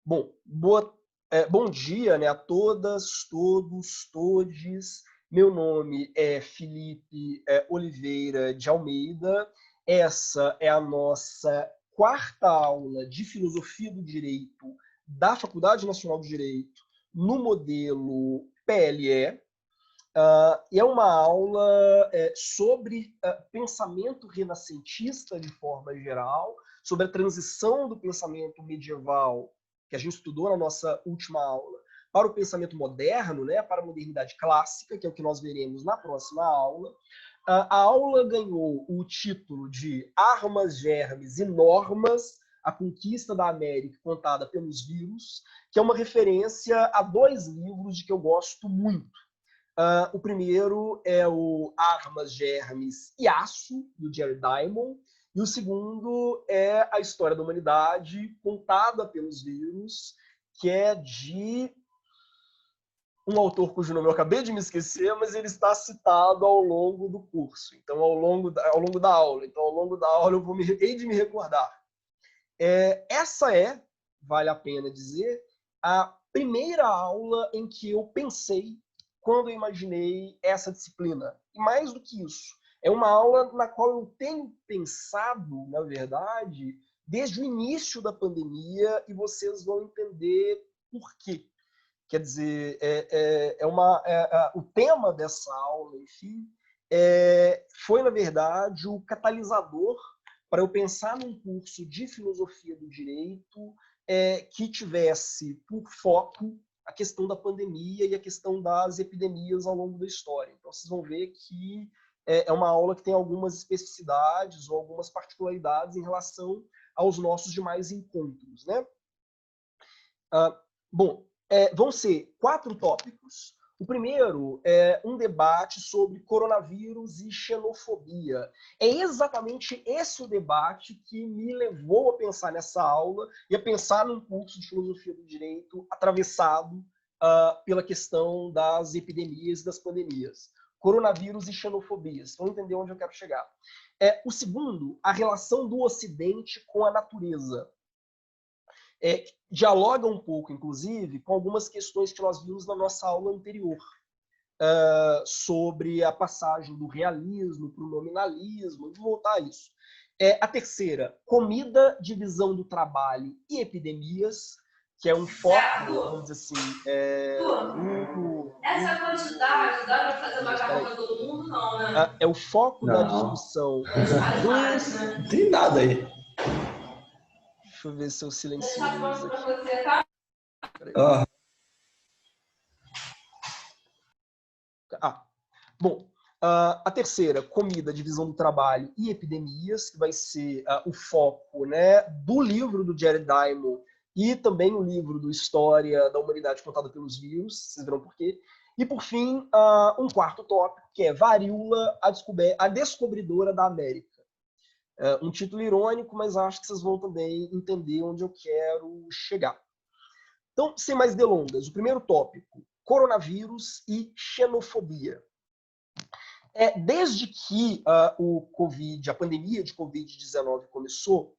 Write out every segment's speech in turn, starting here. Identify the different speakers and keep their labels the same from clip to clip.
Speaker 1: Bom dia, né, a todas, todos, todes. Meu nome é Felipe Oliveira de Almeida. Essa é a nossa quarta aula de Filosofia do Direito da Faculdade Nacional do Direito no modelo PLE. E é uma aula sobre pensamento renascentista de forma geral, sobre a transição do pensamento medieval, que a gente estudou na nossa última aula, para o pensamento moderno, né, para a modernidade clássica, que é o que nós veremos na próxima aula. A aula ganhou o título de Armas, Germes e Normas, a conquista da América contada pelos vírus, que é uma referência a dois livros de que eu gosto muito. O primeiro é o Armas, Germes e Aço, do Jared Diamond, e o segundo é a História da Humanidade, contada pelos vírus, que é de um autor cujo nome eu acabei de me esquecer, mas ele está citado ao longo do curso, então ao longo da aula. Então, ao longo da aula, eu hei de me recordar. Essa vale a pena dizer, a primeira aula em que eu pensei quando eu imaginei essa disciplina. E mais do que isso, é uma aula na qual eu tenho pensado, na verdade, desde o início da pandemia, e vocês vão entender por quê. Quer dizer, o tema dessa aula, enfim, foi, na verdade, o catalisador para eu pensar num curso de filosofia do direito que tivesse por foco a questão da pandemia e a questão das epidemias ao longo da história. Então, vocês vão ver que é uma aula que tem algumas especificidades ou algumas particularidades em relação aos nossos demais encontros, né? Vão ser 4 tópicos. O primeiro é um debate sobre coronavírus e xenofobia. É exatamente esse o debate que me levou a pensar nessa aula e a pensar num curso de filosofia do direito atravessado pela questão das epidemias e das pandemias. Coronavírus e xenofobia. Vocês vão entender onde eu quero chegar. O segundo, a relação do Ocidente com a natureza. Dialoga um pouco, inclusive, com algumas questões que nós vimos na nossa aula anterior, sobre a passagem do realismo para o nominalismo. Vou voltar a isso. A terceira, comida, divisão do trabalho e epidemias, que é um foco, vamos dizer assim,
Speaker 2: essa quantidade dá para fazer macarrão para todo mundo, não, né?
Speaker 1: É o foco da discussão.
Speaker 2: Não tem nada aí.
Speaker 1: Deixa eu ver se eu silencio isso aqui.
Speaker 2: Você, tá?
Speaker 1: A terceira, comida, divisão do trabalho e epidemias, que vai ser o foco, né, do livro do Jared Diamond e também o livro do História da Humanidade contada pelos vírus, vocês verão por quê. E, por fim, um quarto tópico, que é Varíola, a descobridora da América. Um título irônico, mas acho que vocês vão também entender onde eu quero chegar. Então, sem mais delongas, o primeiro tópico, coronavírus e xenofobia. Desde que a pandemia de Covid-19 começou,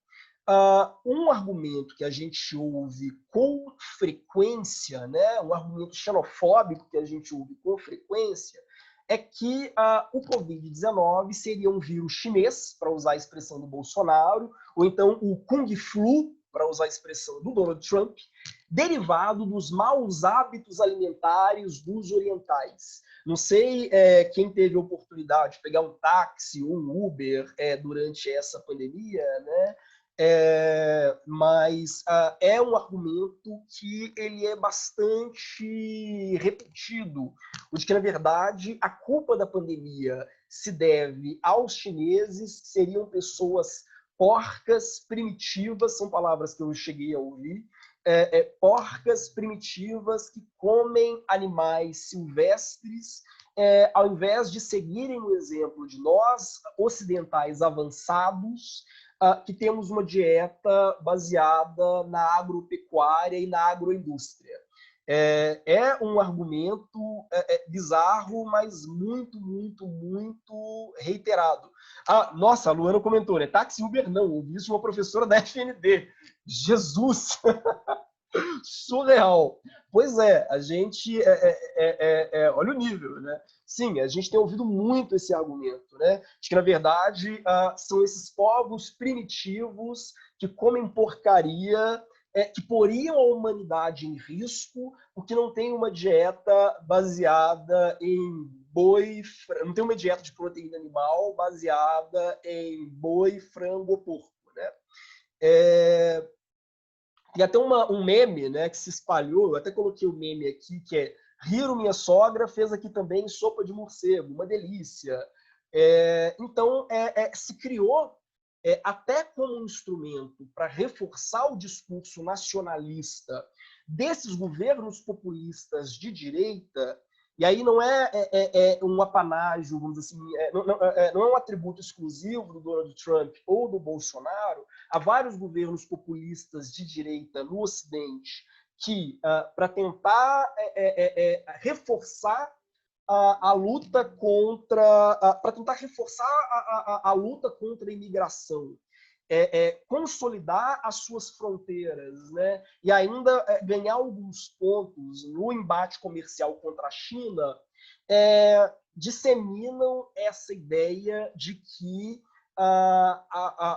Speaker 1: um argumento que a gente ouve com frequência, né, um argumento xenofóbico que a gente ouve com frequência, é que o Covid-19 seria um vírus chinês, para usar a expressão do Bolsonaro, ou então o Kung Flu, para usar a expressão do Donald Trump, derivado dos maus hábitos alimentares dos orientais. Não sei quem teve a oportunidade de pegar um táxi ou um Uber durante essa pandemia, né? Mas é um argumento que ele é bastante repetido, o de que, na verdade, a culpa da pandemia se deve aos chineses, que seriam pessoas porcas, primitivas, são palavras que eu cheguei a ouvir, porcas, primitivas, que comem animais silvestres, ao invés de seguirem o exemplo de nós, ocidentais avançados, que temos uma dieta baseada na agropecuária e na agroindústria. É um argumento bizarro, mas muito, muito, muito reiterado. Nossa, a Luana comentou, né? Táxi Uber não, ouvi isso de uma professora da FND. Jesus! Surreal. Pois é, a gente olha o nível, né? Sim, a gente tem ouvido muito esse argumento, né? De que, na verdade, são esses povos primitivos que comem porcaria, que poriam a humanidade em risco, porque não tem uma dieta baseada em boi, não tem uma dieta de proteína animal baseada em boi, frango ou porco, né? E até um meme, né, que se espalhou, eu até coloquei o meme aqui, que é Hiro, minha sogra, fez aqui também sopa de morcego, uma delícia. Então, se criou até como um instrumento para reforçar o discurso nacionalista desses governos populistas de direita, e aí não é um apanágio, vamos dizer assim, não é um atributo exclusivo do Donald Trump ou do Bolsonaro. Há vários governos populistas de direita no Ocidente que, para tentar reforçar a luta contra, para tentar reforçar a luta contra a imigração, consolidar as suas fronteiras, né? E ainda ganhar alguns pontos no embate comercial contra a China, disseminam essa ideia de que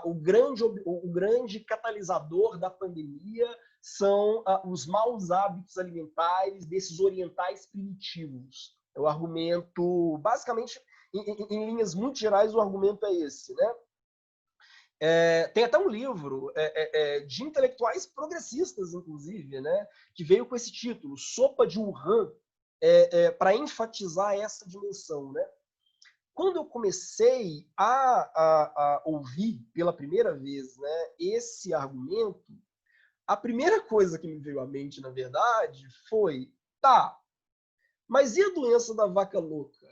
Speaker 1: o grande catalisador da pandemia são os maus hábitos alimentares desses orientais primitivos. É o argumento, basicamente, em linhas muito gerais, o argumento é esse, né? Tem até um livro de intelectuais progressistas, inclusive, né, que veio com esse título, Sopa de Wuhan, para enfatizar essa dimensão. Né? Quando eu comecei a ouvir pela primeira vez, né, esse argumento, a primeira coisa que me veio à mente, na verdade, foi, tá, mas e a doença da vaca louca?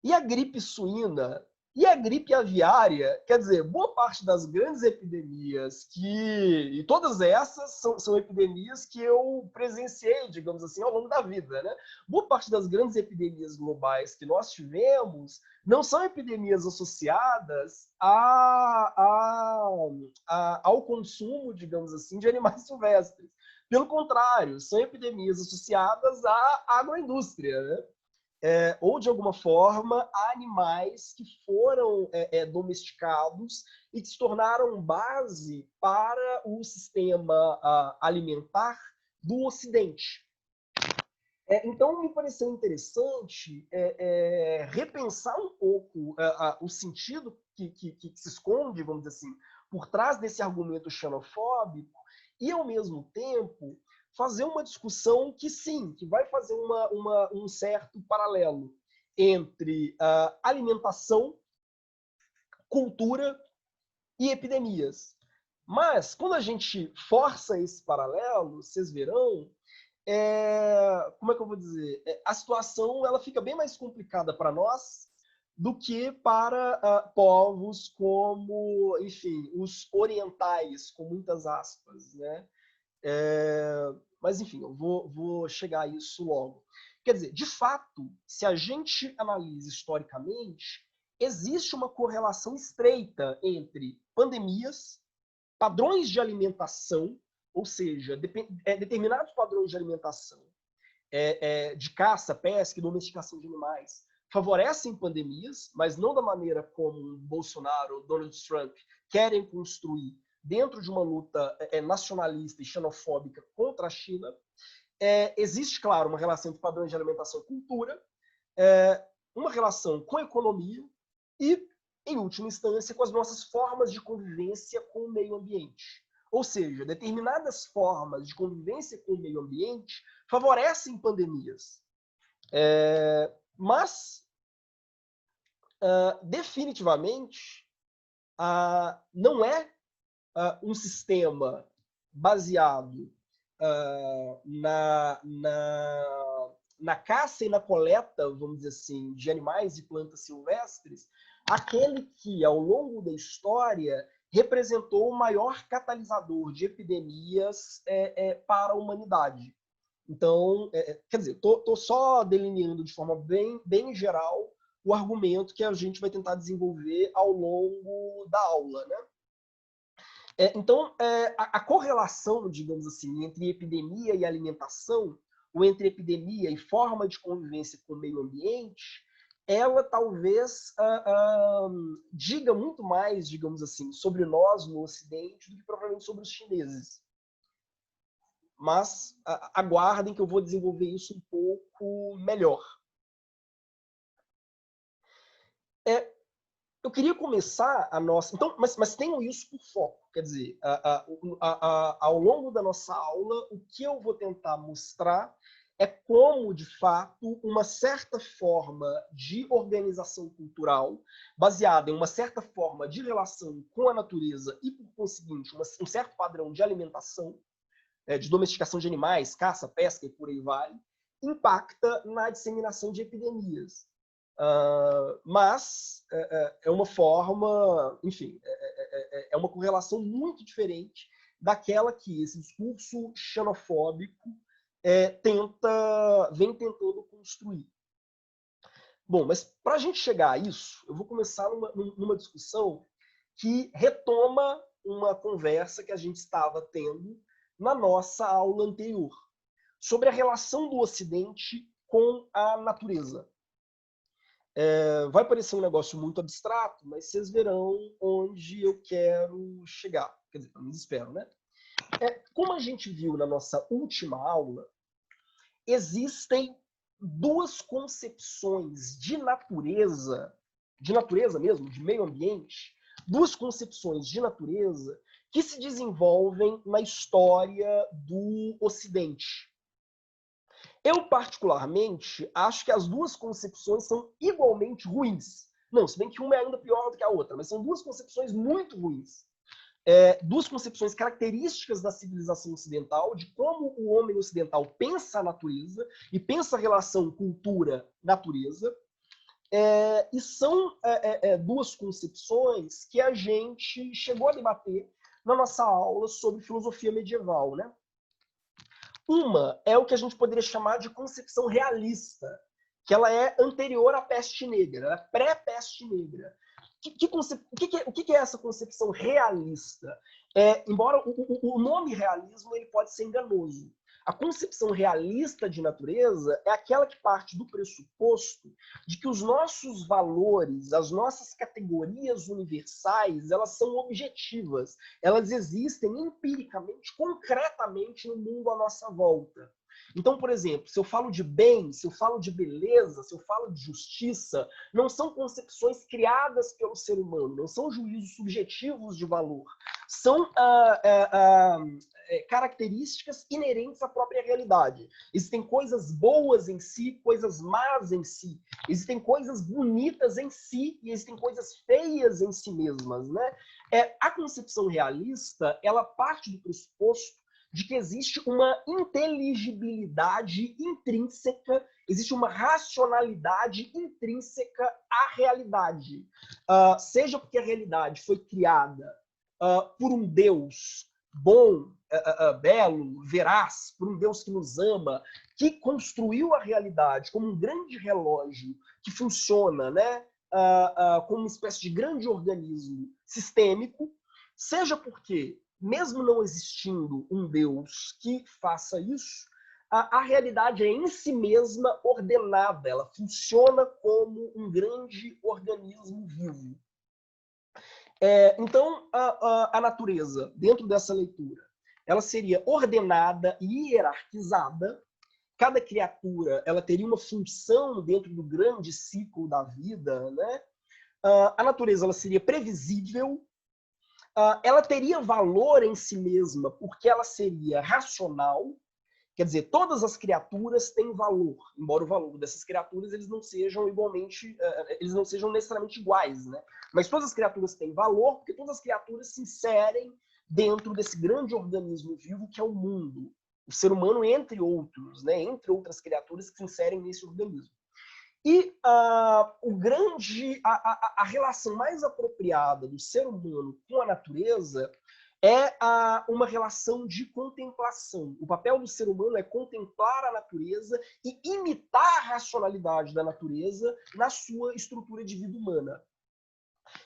Speaker 1: E a gripe suína? E a gripe aviária? Quer dizer, boa parte das grandes epidemias e todas essas são epidemias que eu presenciei, digamos assim, ao longo da vida, né? Boa parte das grandes epidemias globais que nós tivemos não são epidemias associadas ao consumo, digamos assim, de animais silvestres. Pelo contrário, são epidemias associadas à agroindústria, né? Ou de alguma forma a animais que foram domesticados e que se tornaram base para o sistema alimentar do Ocidente. Então, me pareceu interessante repensar um pouco o sentido que se esconde, vamos dizer assim, por trás desse argumento xenofóbico e, ao mesmo tempo, fazer uma discussão que, sim, que vai fazer um certo paralelo entre alimentação, cultura e epidemias. Mas, quando a gente força esse paralelo, vocês verão, como é que eu vou dizer? A situação ela fica bem mais complicada para nós do que para povos como, enfim, os orientais, com muitas aspas, né? Mas, enfim, eu vou chegar a isso logo. Quer dizer, de fato, se a gente analisa historicamente, existe uma correlação estreita entre pandemias, padrões de alimentação, ou seja, determinados padrões de alimentação, de caça, pesca e domesticação de animais, favorecem pandemias, mas não da maneira como Bolsonaro ou Donald Trump querem construir dentro de uma luta nacionalista e xenofóbica contra a China. Existe, claro, uma relação entre padrões de alimentação e cultura, uma relação com a economia e, em última instância, com as nossas formas de convivência com o meio ambiente. Ou seja, determinadas formas de convivência com o meio ambiente favorecem pandemias. Mas, definitivamente, não é um sistema baseado na caça e na coleta, vamos dizer assim, de animais e plantas silvestres, aquele que, ao longo da história, representou o maior catalisador de epidemias para a humanidade. Então, quer dizer, estou só delineando de forma bem geral o argumento que a gente vai tentar desenvolver ao longo da aula, né? Então, a correlação, digamos assim, entre epidemia e alimentação, ou entre epidemia e forma de convivência com o meio ambiente, ela talvez diga muito mais, digamos assim, sobre nós no Ocidente do que provavelmente sobre os chineses. Mas aguardem que eu vou desenvolver isso um pouco melhor. Eu queria começar a nossa... Então, mas tenham isso por foco. Quer dizer, ao longo da nossa aula, o que eu vou tentar mostrar é como, de fato, uma certa forma de organização cultural, baseada em uma certa forma de relação com a natureza e, por conseguinte, um certo padrão de alimentação, de domesticação de animais, caça, pesca e por aí vai, impacta na disseminação de epidemias. Mas é uma forma, enfim, é uma correlação muito diferente daquela que esse discurso xenofóbico vem tentando construir. Bom, mas para a gente chegar a isso, eu vou começar numa discussão que retoma uma conversa que a gente estava tendo na nossa aula anterior, sobre a relação do Ocidente com a natureza. Vai parecer um negócio muito abstrato, mas vocês verão onde eu quero chegar. Quer dizer, pelo menos espero, né? Como a gente viu na nossa última aula, existem duas concepções de natureza mesmo, de meio ambiente, duas concepções de natureza que se desenvolvem na história do Ocidente. Eu, particularmente, acho que as duas concepções são igualmente ruins. Não, se bem que uma é ainda pior do que a outra, mas são duas concepções muito ruins. Duas concepções características da civilização ocidental, de como o homem ocidental pensa a natureza e pensa a relação cultura-natureza, e são duas concepções que a gente chegou a debater na nossa aula sobre filosofia medieval, né? Uma é o que a gente poderia chamar de concepção realista, que ela é anterior à peste negra, ela é pré-peste negra. O que é essa concepção realista? Embora o nome realismo ele pode ser enganoso. A concepção realista de natureza é aquela que parte do pressuposto de que os nossos valores, as nossas categorias universais, elas são objetivas. Elas existem empiricamente, concretamente no mundo à nossa volta. Então, por exemplo, se eu falo de bem, se eu falo de beleza, se eu falo de justiça, não são concepções criadas pelo ser humano, não são juízos subjetivos de valor. São características inerentes à própria realidade. Existem coisas boas em si, coisas más em si. Existem coisas bonitas em si e existem coisas feias em si mesmas, né? A concepção realista, ela parte do pressuposto de que existe uma inteligibilidade intrínseca, existe uma racionalidade intrínseca à realidade. Seja porque a realidade foi criada por um Deus bom, belo, veraz, por um Deus que nos ama, que construiu a realidade como um grande relógio que funciona, né, como uma espécie de grande organismo sistêmico, seja porque, mesmo não existindo um Deus que faça isso, a realidade é em si mesma ordenada, ela funciona como um grande organismo vivo. Então, a natureza, dentro dessa leitura, ela seria ordenada e hierarquizada. Cada criatura ela teria uma função dentro do grande ciclo da vida, né? A natureza ela seria previsível, ela teria valor em si mesma porque ela seria racional. Quer dizer, todas as criaturas têm valor, embora o valor dessas criaturas eles não sejam igualmente, eles não sejam necessariamente iguais, né? Mas todas as criaturas têm valor porque todas as criaturas se inserem dentro desse grande organismo vivo que é o mundo. O ser humano, entre outros, né? Entre outras criaturas que se inserem nesse organismo. E a relação mais apropriada do ser humano com a natureza é uma relação de contemplação. O papel do ser humano é contemplar a natureza e imitar a racionalidade da natureza na sua estrutura de vida humana.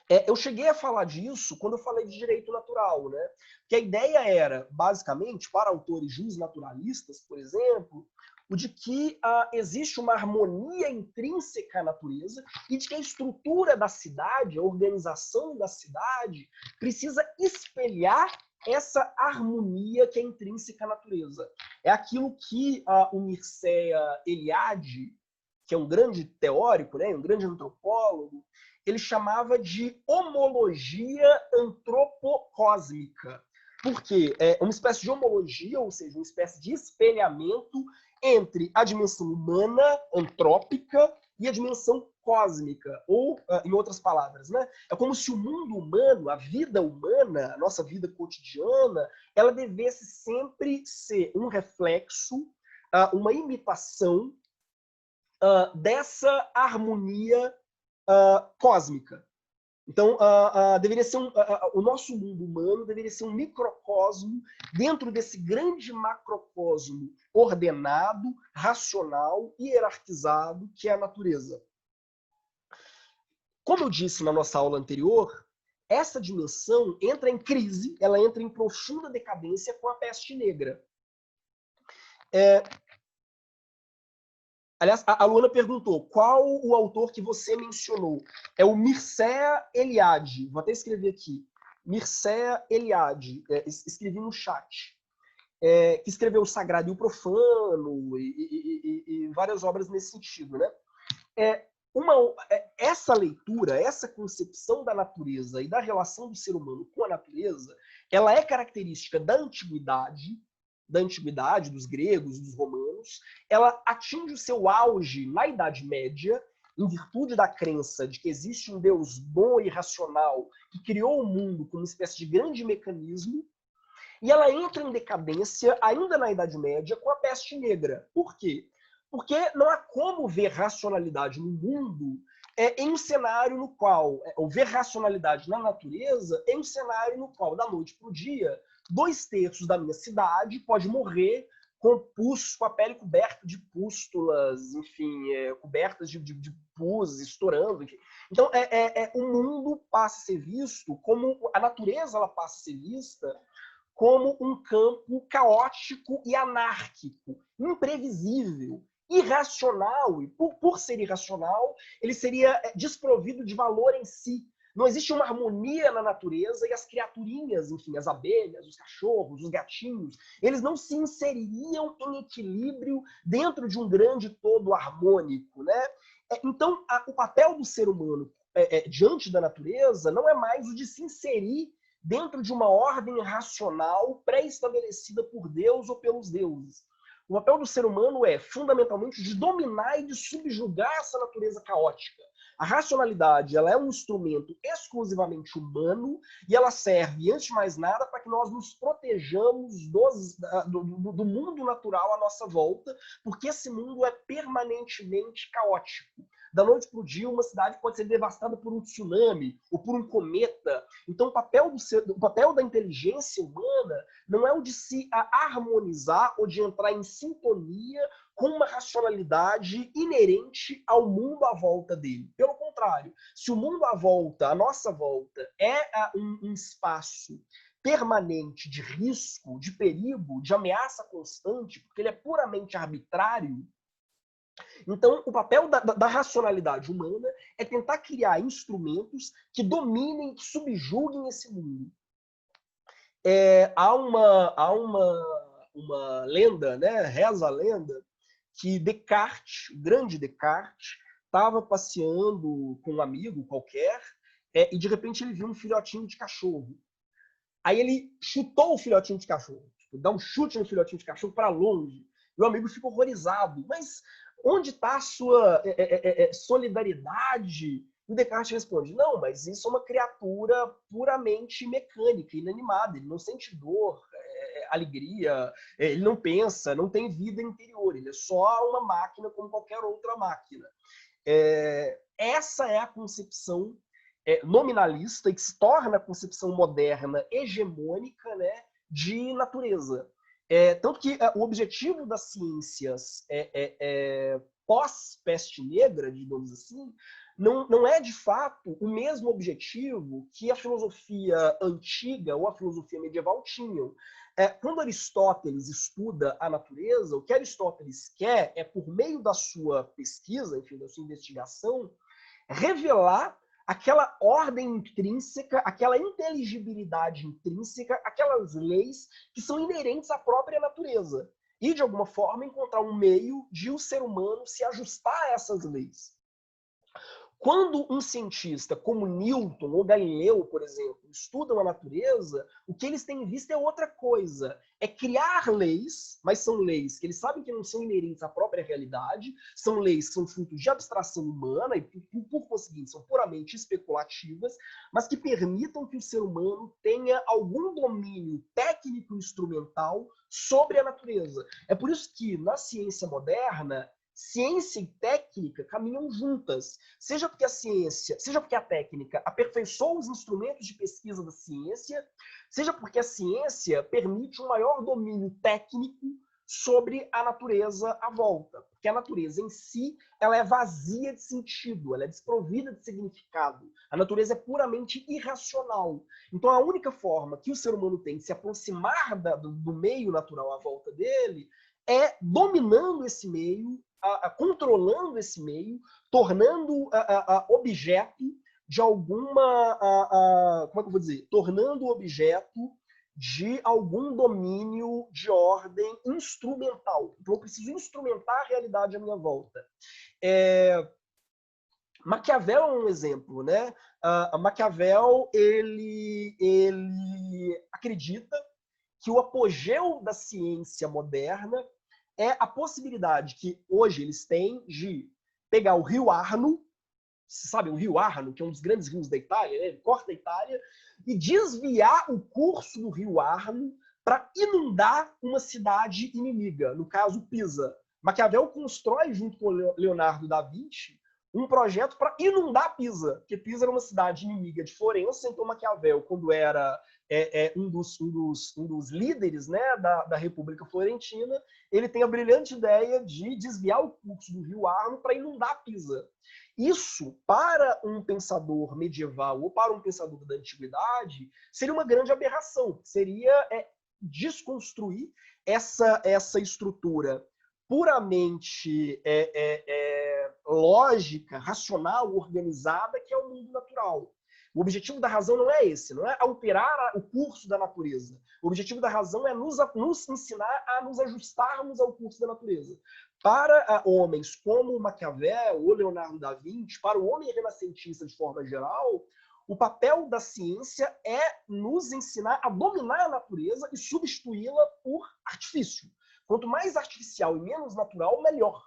Speaker 1: Eu cheguei a falar disso quando eu falei de direito natural, né? Que a ideia era, basicamente, para autores justnaturalistas, por exemplo, o de que existe uma harmonia intrínseca à natureza e de que a estrutura da cidade, a organização da cidade, precisa espelhar essa harmonia que é intrínseca à natureza. É aquilo que o Mircea Eliade, que é um grande teórico, né, um grande antropólogo, ele chamava de homologia antropocósmica. Por quê? É uma espécie de homologia, ou seja, uma espécie de espelhamento entre a dimensão humana, antrópica, e a dimensão cósmica, ou, em outras palavras, né? É como se o mundo humano, a vida humana, a nossa vida cotidiana, ela devesse sempre ser um reflexo, uma imitação dessa harmonia cósmica. Então, deveria ser o nosso mundo humano deveria ser um microcosmo dentro desse grande macrocosmo ordenado, racional e hierarquizado que é a natureza. Como eu disse na nossa aula anterior, essa dimensão entra em crise, ela entra em profunda decadência com a peste negra. Aliás, a Luana perguntou qual o autor que você mencionou. É o Mircea Eliade. Vou até escrever aqui. Mircea Eliade. Escrevi no chat. Que escreveu O Sagrado e o Profano e várias obras nesse sentido, né? Essa leitura, essa concepção da natureza e da relação do ser humano com a natureza, ela é característica da antiguidade, dos gregos, dos romanos. Ela atinge o seu auge na Idade Média, em virtude da crença de que existe um Deus bom e racional que criou o mundo como uma espécie de grande mecanismo, e ela entra em decadência ainda na Idade Média com a peste negra. Por quê? Porque não há como ver racionalidade no mundo em um cenário no qual, ou ver racionalidade na natureza em um cenário no qual, da noite para o dia, 2/3 da minha cidade pode morrer com a pele coberta de pústulas, enfim, cobertas de pus, estourando, enfim. Então, o mundo passa a ser visto como a natureza ela passa a ser vista como um campo caótico e anárquico, imprevisível, irracional, e por ser irracional, ele seria desprovido de valor em si. Não existe uma harmonia na natureza e as criaturinhas, enfim, as abelhas, os cachorros, os gatinhos, eles não se inseririam em equilíbrio dentro de um grande todo harmônico, né? Então, o papel do ser humano diante da natureza não é mais o de se inserir dentro de uma ordem racional pré-estabelecida por Deus ou pelos deuses. O papel do ser humano é, fundamentalmente, de dominar e de subjugar essa natureza caótica. A racionalidade ela é um instrumento exclusivamente humano e ela serve, antes de mais nada, para que nós nos protejamos do mundo natural à nossa volta, porque esse mundo é permanentemente caótico. Da noite para o dia, uma cidade pode ser devastada por um tsunami ou por um cometa. Então, o papel da inteligência humana não é o de se harmonizar ou de entrar em sintonia com uma racionalidade inerente ao mundo à volta dele. Pelo contrário, se o mundo à nossa volta, é um espaço permanente de risco, de perigo, de ameaça constante, porque ele é puramente arbitrário, então, o papel da racionalidade humana é tentar criar instrumentos que dominem, que subjuguem esse mundo. Há uma lenda, né? Reza a lenda, que Descartes, o grande Descartes, estava passeando com um amigo qualquer e de repente ele viu um filhotinho de cachorro. Aí ele chutou o filhotinho de cachorro, dá um chute no filhotinho de cachorro para longe. E o amigo fica horrorizado. Mas onde está a sua solidariedade? E o Descartes responde, não, mas isso é uma criatura puramente mecânica, inanimada. Ele não sente dor, alegria, ele não pensa, não tem vida interior. Ele é só uma máquina como qualquer outra máquina. Essa é a concepção nominalista e que se torna a concepção moderna, hegemônica, né, de natureza. Tanto que o objetivo das ciências pós-peste negra, digamos assim, não é, de fato, o mesmo objetivo que a filosofia antiga ou a filosofia medieval tinham. Quando Aristóteles estuda a natureza, o que Aristóteles quer é, por meio da sua pesquisa, enfim, da sua investigação, revelar aquela ordem intrínseca, aquela inteligibilidade intrínseca, aquelas leis que são inerentes à própria natureza. E, de alguma forma, encontrar um meio de o ser humano se ajustar a essas leis. Quando um cientista como Newton ou Galileu, por exemplo, estudam a natureza, o que eles têm visto é outra coisa. É criar leis, mas são leis que eles sabem que não são inerentes à própria realidade, são leis que são frutos de abstração humana e, por conseguinte, são puramente especulativas, mas que permitam que o ser humano tenha algum domínio técnico e instrumental sobre a natureza. É por isso que, na ciência moderna, ciência e técnica caminham juntas, seja porque a técnica aperfeiçoa os instrumentos de pesquisa da ciência, seja porque a ciência permite um maior domínio técnico sobre a natureza à volta, porque a natureza em si, ela é vazia de sentido, ela é desprovida de significado. A natureza é puramente irracional. Então a única forma que o ser humano tem de se aproximar do meio natural à volta dele é dominando esse meio, controlando esse meio, tornando objeto de alguma, como é que eu vou dizer? Tornando objeto de algum domínio de ordem instrumental. Então eu preciso instrumentar a realidade à minha volta. Maquiavel é um exemplo, né? Maquiavel, ele acredita que o apogeu da ciência moderna é a possibilidade que hoje eles têm de pegar o rio Arno, sabe, o rio Arno, que é um dos grandes rios da Itália, né? Ele corta a Itália, e desviar o curso do rio Arno para inundar uma cidade inimiga, no caso Pisa. Maquiavel constrói, junto com Leonardo da Vinci, um projeto para inundar Pisa, porque Pisa era uma cidade inimiga de Florença, então Maquiavel, quando era um dos líderes, né, da República Florentina, ele tem a brilhante ideia de desviar o curso do rio Arno para inundar Pisa. Isso, para um pensador medieval ou para um pensador da antiguidade, seria uma grande aberração. Seria desconstruir essa estrutura puramente lógica, racional, organizada, que é o mundo natural. O objetivo da razão não é esse, não é alterar o curso da natureza. O objetivo da razão é nos ensinar a nos ajustarmos ao curso da natureza. Para homens como Maquiavel ou Leonardo da Vinci, para o homem renascentista de forma geral, o papel da ciência é nos ensinar a dominar a natureza e substituí-la por artifício. Quanto mais artificial e menos natural, melhor.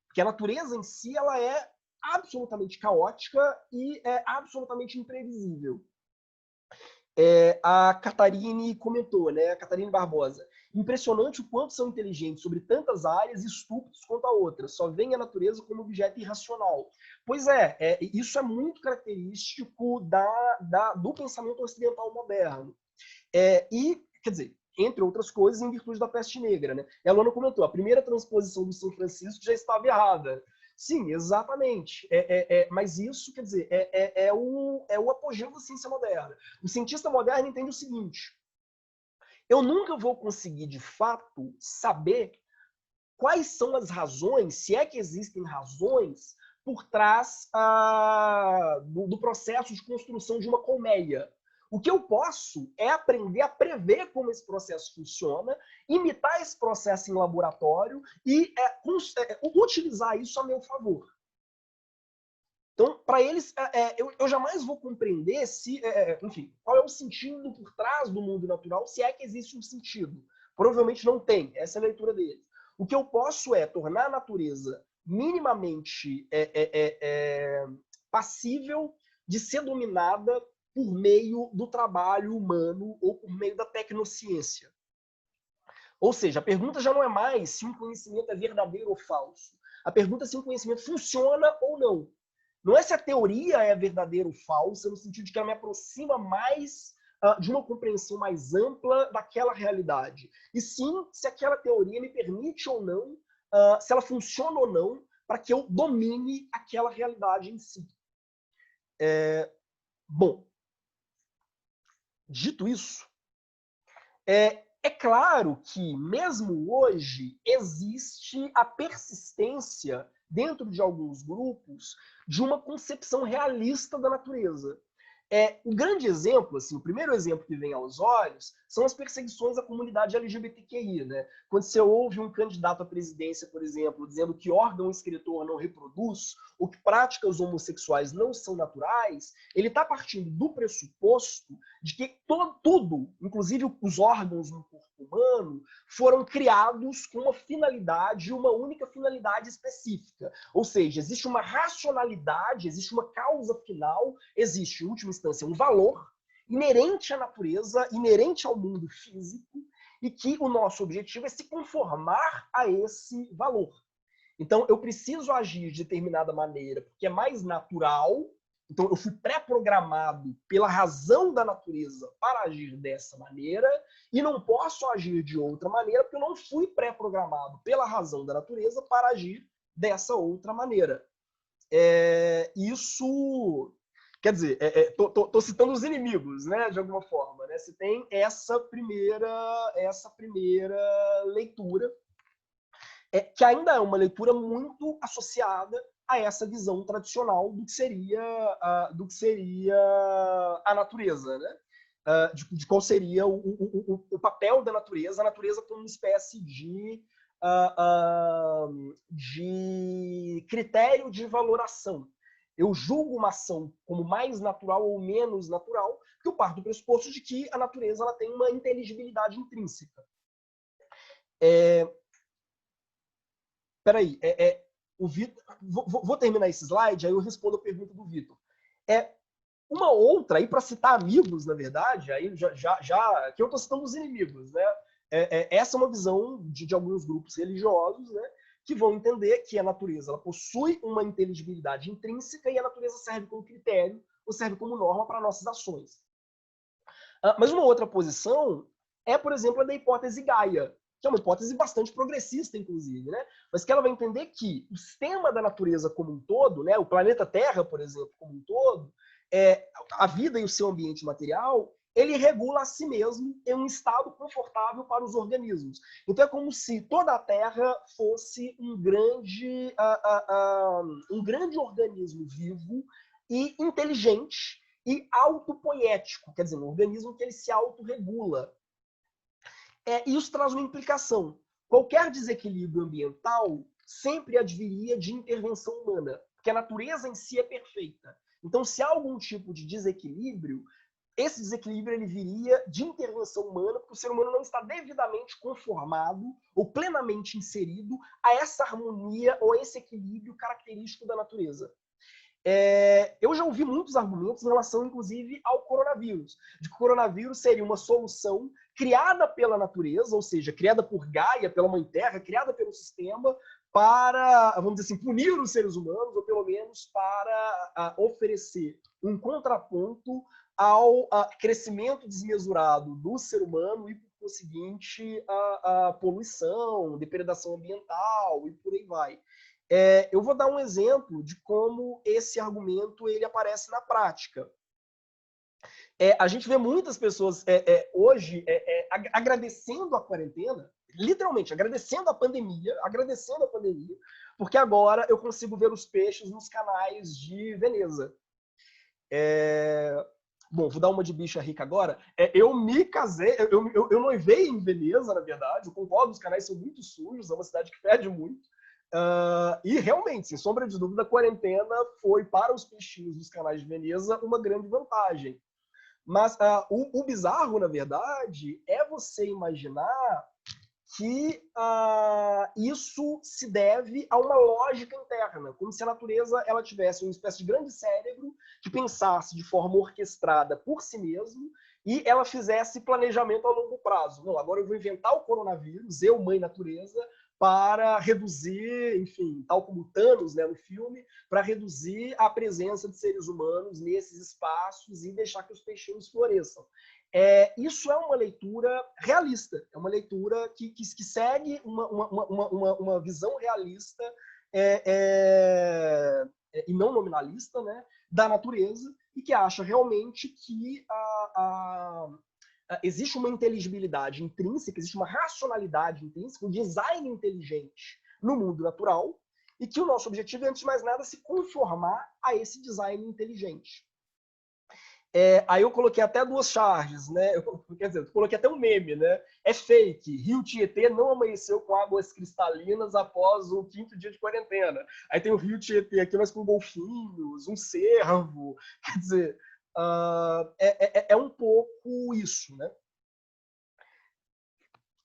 Speaker 1: Porque a natureza em si ela é absolutamente caótica e é absolutamente imprevisível. A Catarine comentou, né? A Catarine Barbosa. Impressionante o quanto são inteligentes sobre tantas áreas e estúpidos quanto a outras. Só veem a natureza como objeto irracional. Pois isso é muito característico do pensamento ocidental moderno. Quer dizer, entre outras coisas, em virtude da peste negra, né? E a Luana comentou, a primeira transposição do São Francisco já estava errada. Sim, exatamente. Mas isso, quer dizer, é o apogeu da ciência moderna. O cientista moderno entende o seguinte: eu nunca vou conseguir, de fato, saber quais são as razões, se é que existem razões, por trás do processo de construção de uma colmeia. O que eu posso é aprender a prever como esse processo funciona, imitar esse processo em laboratório e utilizar isso a meu favor. Então, para eles, eu jamais vou compreender enfim, qual é o sentido por trás do mundo natural, se é que existe um sentido. Provavelmente não tem, essa é a leitura deles. O que eu posso é tornar a natureza minimamente passível de ser dominada por meio do trabalho humano ou por meio da tecnociência. Ou seja, a pergunta já não é mais se um conhecimento é verdadeiro ou falso. A pergunta é se um conhecimento funciona ou não. Não é se a teoria é verdadeira ou falsa, no sentido de que ela me aproxima mais de uma compreensão mais ampla daquela realidade. E sim, se aquela teoria me permite ou não, se ela funciona ou não, para que eu domine aquela realidade em si. Bom, dito isso, é claro que, mesmo hoje, existe a persistência, dentro de alguns grupos, de uma concepção realista da natureza. O grande exemplo, assim, o primeiro exemplo que vem aos olhos, são as perseguições à comunidade LGBTQI, né? Quando você ouve um candidato à presidência, por exemplo, dizendo que órgão excretor não reproduz, ou que práticas homossexuais não são naturais, ele está partindo do pressuposto de que tudo, inclusive os órgãos no corpo humano, foram criados com uma finalidade, uma única finalidade específica. Ou seja, existe uma racionalidade, existe uma causa final, existe, em última instância, um valor inerente à natureza, inerente ao mundo físico, e que o nosso objetivo é se conformar a esse valor. Então, eu preciso agir de determinada maneira, porque é mais natural. Então, eu fui pré-programado pela razão da natureza para agir dessa maneira, e não posso agir de outra maneira, porque eu não fui pré-programado pela razão da natureza para agir dessa outra maneira. Isso... Quer dizer, tô citando os inimigos, né, de alguma forma. Né? Você tem essa primeira leitura, que ainda é uma leitura muito associada a essa visão tradicional do que seria a natureza, né? De qual seria o papel da natureza, a natureza como uma espécie de critério de valoração. Eu julgo uma ação como mais natural ou menos natural, porque eu parto do pressuposto de que a natureza ela tem uma inteligibilidade intrínseca. Peraí, o Vitor, vou terminar esse slide, aí eu respondo a pergunta do Vitor. Uma outra, aí para citar amigos, na verdade, aí já que eu estou citando os inimigos, né? Essa é uma visão de alguns grupos religiosos, né? Que vão entender que a natureza ela possui uma inteligibilidade intrínseca e a natureza serve como critério ou serve como norma para nossas ações. Mas uma outra posição é, por exemplo, a da hipótese Gaia, que é uma hipótese bastante progressista, inclusive, né? Mas que ela vai entender que o sistema da natureza como um todo, né? O planeta Terra, por exemplo, como um todo, a vida e o seu ambiente material, ele regula a si mesmo em um estado confortável para os organismos. Então é como se toda a Terra fosse um grande organismo vivo e inteligente e autopoético, quer dizer, um organismo que ele se autorregula. E isso traz uma implicação. Qualquer desequilíbrio ambiental sempre adviria de intervenção humana, porque a natureza em si é perfeita. Então, se há algum tipo de desequilíbrio, esse desequilíbrio ele viria de intervenção humana, porque o ser humano não está devidamente conformado ou plenamente inserido a essa harmonia ou a esse equilíbrio característico da natureza. Eu já ouvi muitos argumentos em relação, inclusive, ao coronavírus, de que o coronavírus seria uma solução criada pela natureza, ou seja, criada por Gaia, pela Mãe Terra, criada pelo sistema, para, vamos dizer assim, punir os seres humanos, ou pelo menos para oferecer um contraponto ao crescimento desmesurado do ser humano e, por conseguinte, a poluição, depredação ambiental e por aí vai. Eu vou dar um exemplo de como esse argumento ele aparece na prática. A gente vê muitas pessoas hoje agradecendo a quarentena, literalmente agradecendo a pandemia, porque agora eu consigo ver os peixes nos canais de Veneza. Bom, vou dar uma de bicha rica agora. Eu me casei, eu noivei em Veneza, na verdade. Eu concordo, os canais são muito sujos, é uma cidade que fede muito. E realmente, sem sombra de dúvida, a quarentena foi para os peixinhos dos canais de Veneza uma grande vantagem. Mas o bizarro, na verdade, é você imaginar que isso se deve a uma lógica interna, como se a natureza ela tivesse uma espécie de grande cérebro que pensasse de forma orquestrada por si mesmo e ela fizesse planejamento a longo prazo. Não, agora eu vou inventar o coronavírus, eu, mãe natureza, para reduzir, enfim, tal como Thanos, né, no filme, para reduzir a presença de seres humanos nesses espaços e deixar que os peixinhos floresçam. Isso é uma leitura realista, é uma leitura que segue uma visão realista e não nominalista, né, da natureza, e que acha realmente que existe uma inteligibilidade intrínseca, existe uma racionalidade intrínseca, um design inteligente no mundo natural, e que o nosso objetivo é, antes de mais nada, se conformar a esse design inteligente. Aí eu coloquei até 2 charges, né? Quer dizer, eu coloquei até um meme, né? É fake. Rio Tietê não amanheceu com águas cristalinas após o 5º dia de quarentena. Aí tem o Rio Tietê aqui, mas com golfinhos, um cervo. Quer dizer, é um pouco isso, né?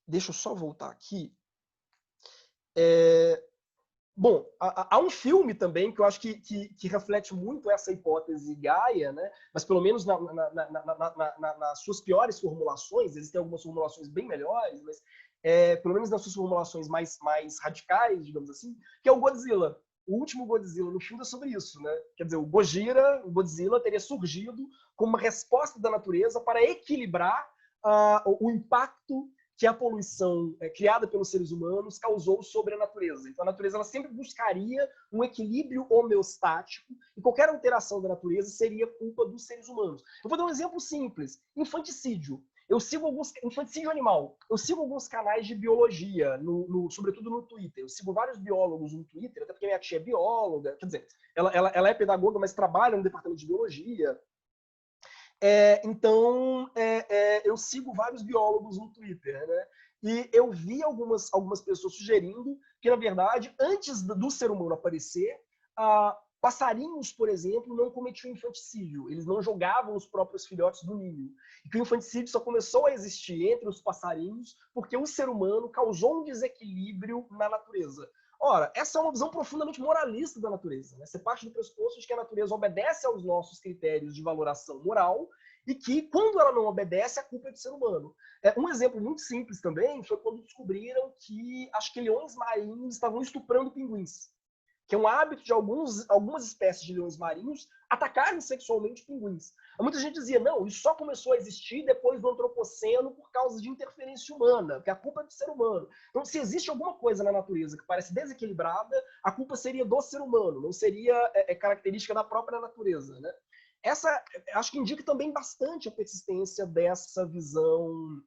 Speaker 1: Deixa eu só voltar aqui. Bom, há um filme também que eu acho que reflete muito essa hipótese Gaia, né? Mas pelo menos nas suas piores formulações, existem algumas formulações bem melhores, mas pelo menos nas suas formulações mais radicais, digamos assim, que é o Godzilla. O último Godzilla no filme é sobre isso, né? Quer dizer, o Godzilla teria surgido como uma resposta da natureza para equilibrar o impacto que a poluição criada pelos seres humanos causou sobre a natureza. Então, a natureza ela sempre buscaria um equilíbrio homeostático e qualquer alteração da natureza seria culpa dos seres humanos. Eu vou dar um exemplo simples. Infanticídio. Eu sigo infanticídio animal. Eu sigo alguns canais de biologia, sobretudo no Twitter. Eu sigo vários biólogos no Twitter, até porque minha tia é bióloga. Quer dizer, ela é pedagoga, mas trabalha no departamento de biologia. Então, eu sigo vários biólogos no Twitter, né? E eu vi algumas pessoas sugerindo que, na verdade, antes do ser humano aparecer, passarinhos, por exemplo, não cometiam infanticídio. Eles não jogavam os próprios filhotes do ninho. E que o infanticídio só começou a existir entre os passarinhos porque o ser humano causou um desequilíbrio na natureza. Ora, essa é uma visão profundamente moralista da natureza, né? Você parte do pressuposto de que a natureza obedece aos nossos critérios de valoração moral e que, quando ela não obedece, a culpa é do ser humano. Um exemplo muito simples também foi quando descobriram que, acho que leões marinhos estavam estuprando pinguins, que é um hábito de algumas espécies de leões marinhos atacarem sexualmente pinguins. Muita gente dizia, não, isso só começou a existir depois do antropoceno por causa de interferência humana, que a culpa é do ser humano. Então, se existe alguma coisa na natureza que parece desequilibrada, a culpa seria do ser humano, não seria característica da própria natureza, né? Essa, acho que indica também bastante a persistência dessa visão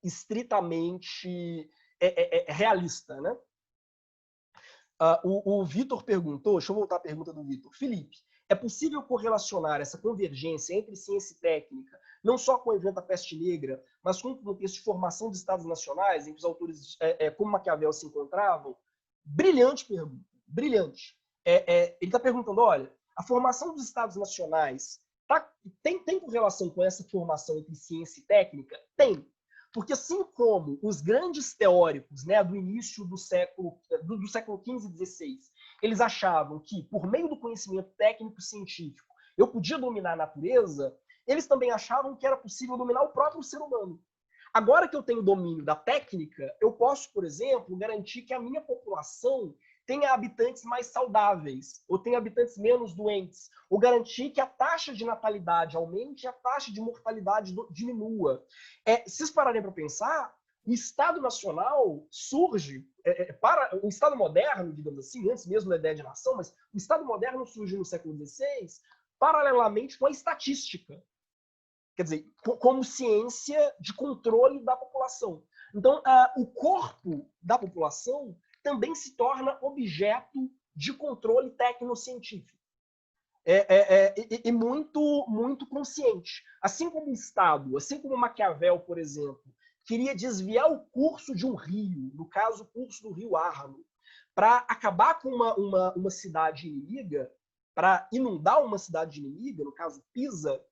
Speaker 1: estritamente realista, né? O Vitor perguntou, deixa eu voltar à pergunta do Vitor. Felipe, é possível correlacionar essa convergência entre ciência e técnica, não só com o evento da peste negra, mas com o contexto de formação de estados nacionais, em que os autores como Maquiavel se encontravam? Brilhante pergunta, brilhante. Ele está perguntando, olha, a formação dos estados nacionais tem correlação com essa formação entre ciência e técnica? Tem. Porque assim como os grandes teóricos, né, do início do século XV e XVI, eles achavam que, por meio do conhecimento técnico-científico, eu podia dominar a natureza, eles também achavam que era possível dominar o próprio ser humano. Agora que eu tenho domínio da técnica, eu posso, por exemplo, garantir que a minha população tenha habitantes mais saudáveis, ou tenha habitantes menos doentes, ou garantir que a taxa de natalidade aumente e a taxa de mortalidade diminua. Se vocês pararem para pensar, o Estado Nacional surge, para o Estado moderno, digamos assim, antes mesmo da ideia de nação, mas o Estado moderno surge no século XVI, paralelamente com a estatística. Quer dizer, como ciência de controle da população. Então, o corpo da população também se torna objeto de controle tecnocientífico. E muito, muito consciente. Assim como o Estado, assim como Maquiavel, por exemplo, queria desviar o curso de um rio, no caso, o curso do rio Arno, para acabar com uma cidade inimiga, para inundar uma cidade inimiga, no caso Pisa,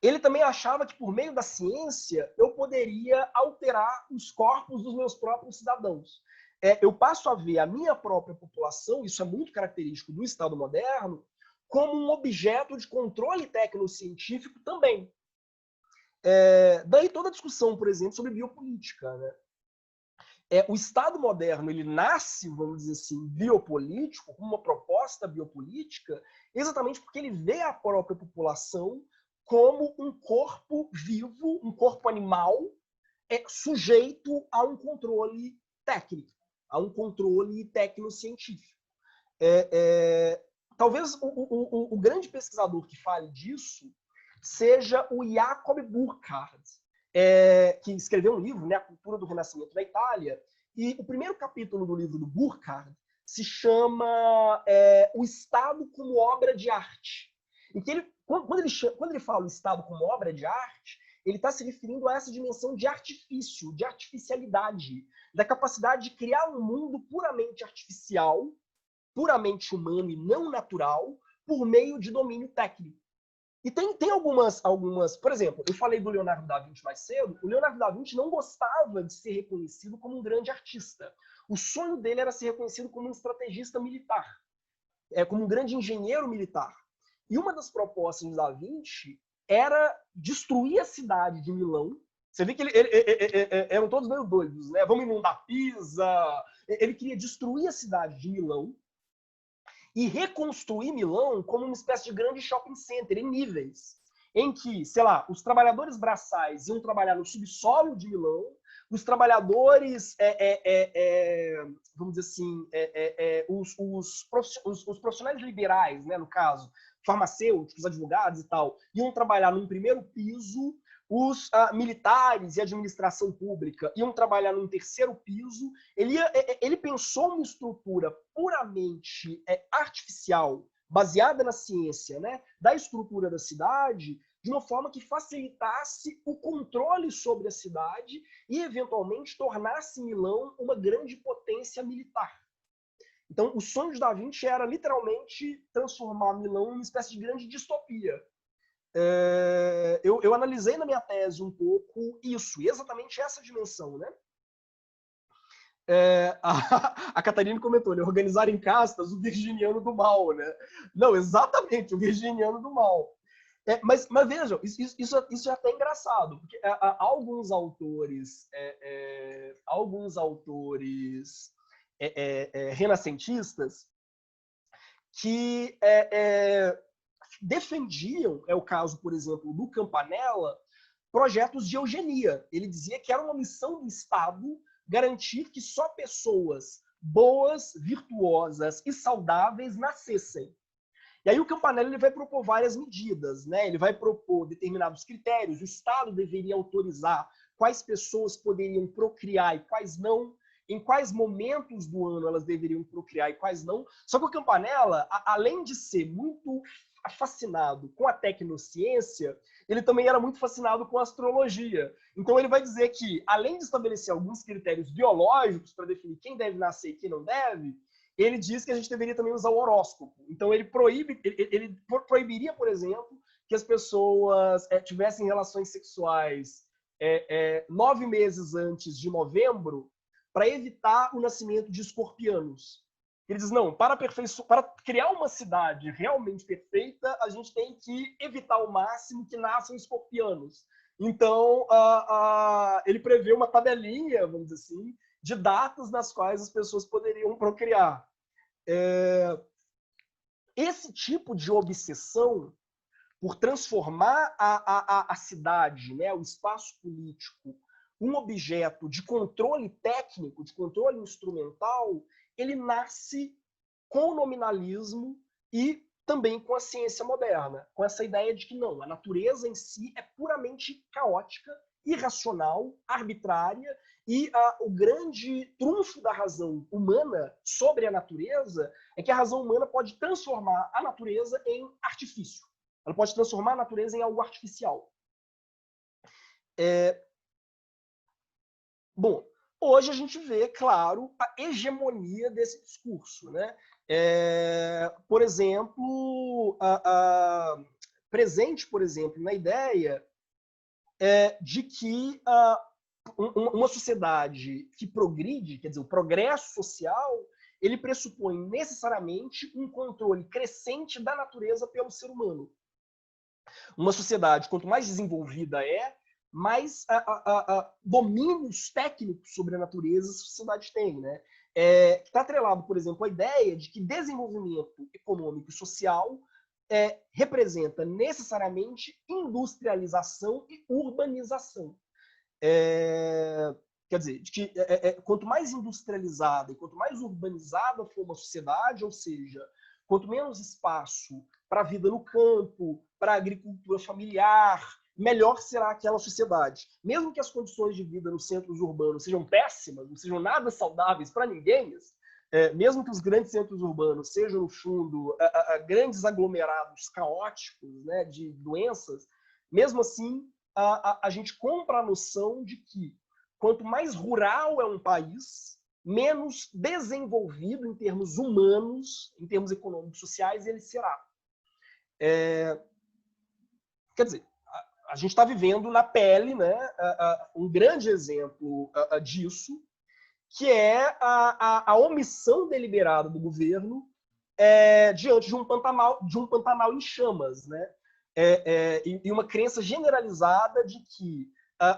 Speaker 1: ele também achava que, por meio da ciência, eu poderia alterar os corpos dos meus próprios cidadãos. Eu passo a ver a minha própria população, isso é muito característico do Estado moderno, como um objeto de controle tecnocientífico também. Daí toda a discussão, por exemplo, sobre biopolítica, né? O Estado moderno ele nasce, vamos dizer assim, biopolítico, como uma proposta biopolítica, exatamente porque ele vê a própria população como um corpo vivo, um corpo animal, sujeito a um controle técnico. a um controle tecnocientífico. Talvez o grande pesquisador que fale disso seja o Jacob Burckhardt, que escreveu um livro, né, A Cultura do Renascimento da Itália, e o primeiro capítulo do livro do Burckhardt se chama O Estado como Obra de Arte. E que quando ele fala o Estado como obra de arte, ele está se referindo a essa dimensão de artifício, de artificialidade, da capacidade de criar um mundo puramente artificial, puramente humano e não natural, por meio de domínio técnico. E tem algumas, por exemplo, eu falei do Leonardo da Vinci mais cedo, o Leonardo da Vinci não gostava de ser reconhecido como um grande artista. O sonho dele era ser reconhecido como um estrategista militar, como um grande engenheiro militar. E uma das propostas de Da Vinci era destruir a cidade de Milão. Você vê que eram todos meio doidos, né? Vamos inundar Pisa. Ele queria destruir a cidade de Milão e reconstruir Milão como uma espécie de grande shopping center em níveis, em que, sei lá, os trabalhadores braçais iam trabalhar no subsolo de Milão, os trabalhadores, vamos dizer assim, os profissionais liberais, né, no caso, farmacêuticos, advogados e tal, iam trabalhar num primeiro piso, os militares e administração pública iam trabalhar num terceiro piso. Ele pensou uma estrutura puramente artificial, baseada na ciência, né, da estrutura da cidade, de uma forma que facilitasse o controle sobre a cidade e, eventualmente, tornasse Milão uma grande potência militar. Então, o sonho de Da Vinci era, literalmente, transformar Milão em uma espécie de grande distopia. Eu analisei na minha tese um pouco isso, e exatamente essa dimensão, né? A Catarina comentou, né? Organizar em castas o virginiano do mal, né? Não, exatamente, o virginiano do mal. Mas vejam, isso já é engraçado, porque há alguns autores renascentistas que defendiam, é o caso, por exemplo, do Campanella, projetos de eugenia. Ele dizia que era uma missão do Estado garantir que só pessoas boas, virtuosas e saudáveis nascessem. E aí o Campanella ele vai propor várias medidas, né? Ele vai propor determinados critérios, o Estado deveria autorizar quais pessoas poderiam procriar e quais não, em quais momentos do ano elas deveriam procriar e quais não. Só que o Campanella, além de ser muito fascinado com a tecnociência, ele também era muito fascinado com a astrologia. Então ele vai dizer que, além de estabelecer alguns critérios biológicos para definir quem deve nascer e quem não deve, ele diz que a gente deveria também usar o horóscopo. Então ele proibiria, por exemplo, que as pessoas tivessem relações sexuais 9 meses antes de novembro, para evitar o nascimento de escorpianos. Ele diz, não, para criar uma cidade realmente perfeita, a gente tem que evitar ao máximo que nasçam escorpianos. Então, ele prevê uma tabelinha, vamos dizer assim, de datas nas quais as pessoas poderiam procriar. Esse tipo de obsessão por transformar a cidade, né, o espaço político, um objeto de controle técnico, de controle instrumental, ele nasce com o nominalismo e também com a ciência moderna, com essa ideia de que não, a natureza em si é puramente caótica, irracional, arbitrária, e o grande trunfo da razão humana sobre a natureza é que a razão humana pode transformar a natureza em artifício. Ela pode transformar a natureza em algo artificial. Bom, hoje a gente vê, claro, a hegemonia desse discurso, né? Por exemplo, presente, por exemplo, na ideia de que uma sociedade que progride, quer dizer, o progresso social, ele pressupõe necessariamente um controle crescente da natureza pelo ser humano. Uma sociedade, quanto mais desenvolvida mais domínios técnicos sobre a natureza a sociedade tem, né? Está atrelado, por exemplo, à ideia de que desenvolvimento econômico e social representa necessariamente industrialização e urbanização. Quer dizer, de que quanto mais industrializada e quanto mais urbanizada for uma sociedade, ou seja, quanto menos espaço para a vida no campo, para a agricultura familiar, melhor será aquela sociedade. Mesmo que as condições de vida nos centros urbanos sejam péssimas, não sejam nada saudáveis para ninguém, mesmo que os grandes centros urbanos sejam, no fundo, grandes aglomerados caóticos, né, de doenças, mesmo assim, a gente compra a noção de que quanto mais rural é um país, menos desenvolvido em termos humanos, em termos econômicos e sociais, ele será. Quer dizer, a gente está vivendo na pele, né, um grande exemplo disso, que é a omissão deliberada do governo diante de um Pantanal em chamas, né? E uma crença generalizada de que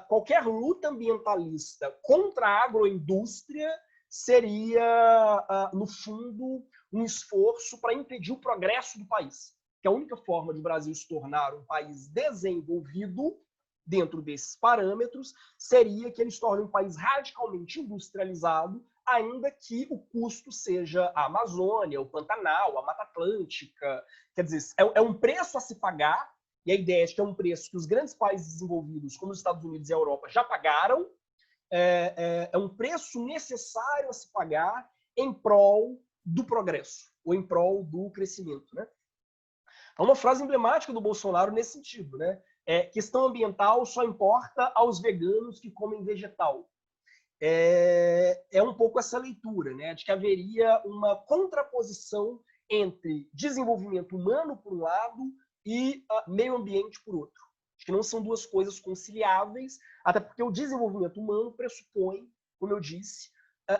Speaker 1: qualquer luta ambientalista contra a agroindústria seria, no fundo, um esforço para impedir o progresso do país. Que a única forma de o Brasil se tornar um país desenvolvido dentro desses parâmetros seria que ele se torne um país radicalmente industrializado, ainda que o custo seja a Amazônia, o Pantanal, a Mata Atlântica. Quer dizer, é um preço a se pagar, e a ideia é que é um preço que os grandes países desenvolvidos, como os Estados Unidos e a Europa, já pagaram. É um preço necessário a se pagar em prol do progresso, ou em prol do crescimento, né? Há uma frase emblemática do Bolsonaro nesse sentido, né? Questão ambiental só importa aos veganos que comem vegetal. Um pouco essa leitura, né, de que haveria uma contraposição entre desenvolvimento humano, por um lado, e meio ambiente, por outro. Acho que não são duas coisas conciliáveis, até porque o desenvolvimento humano pressupõe, como eu disse,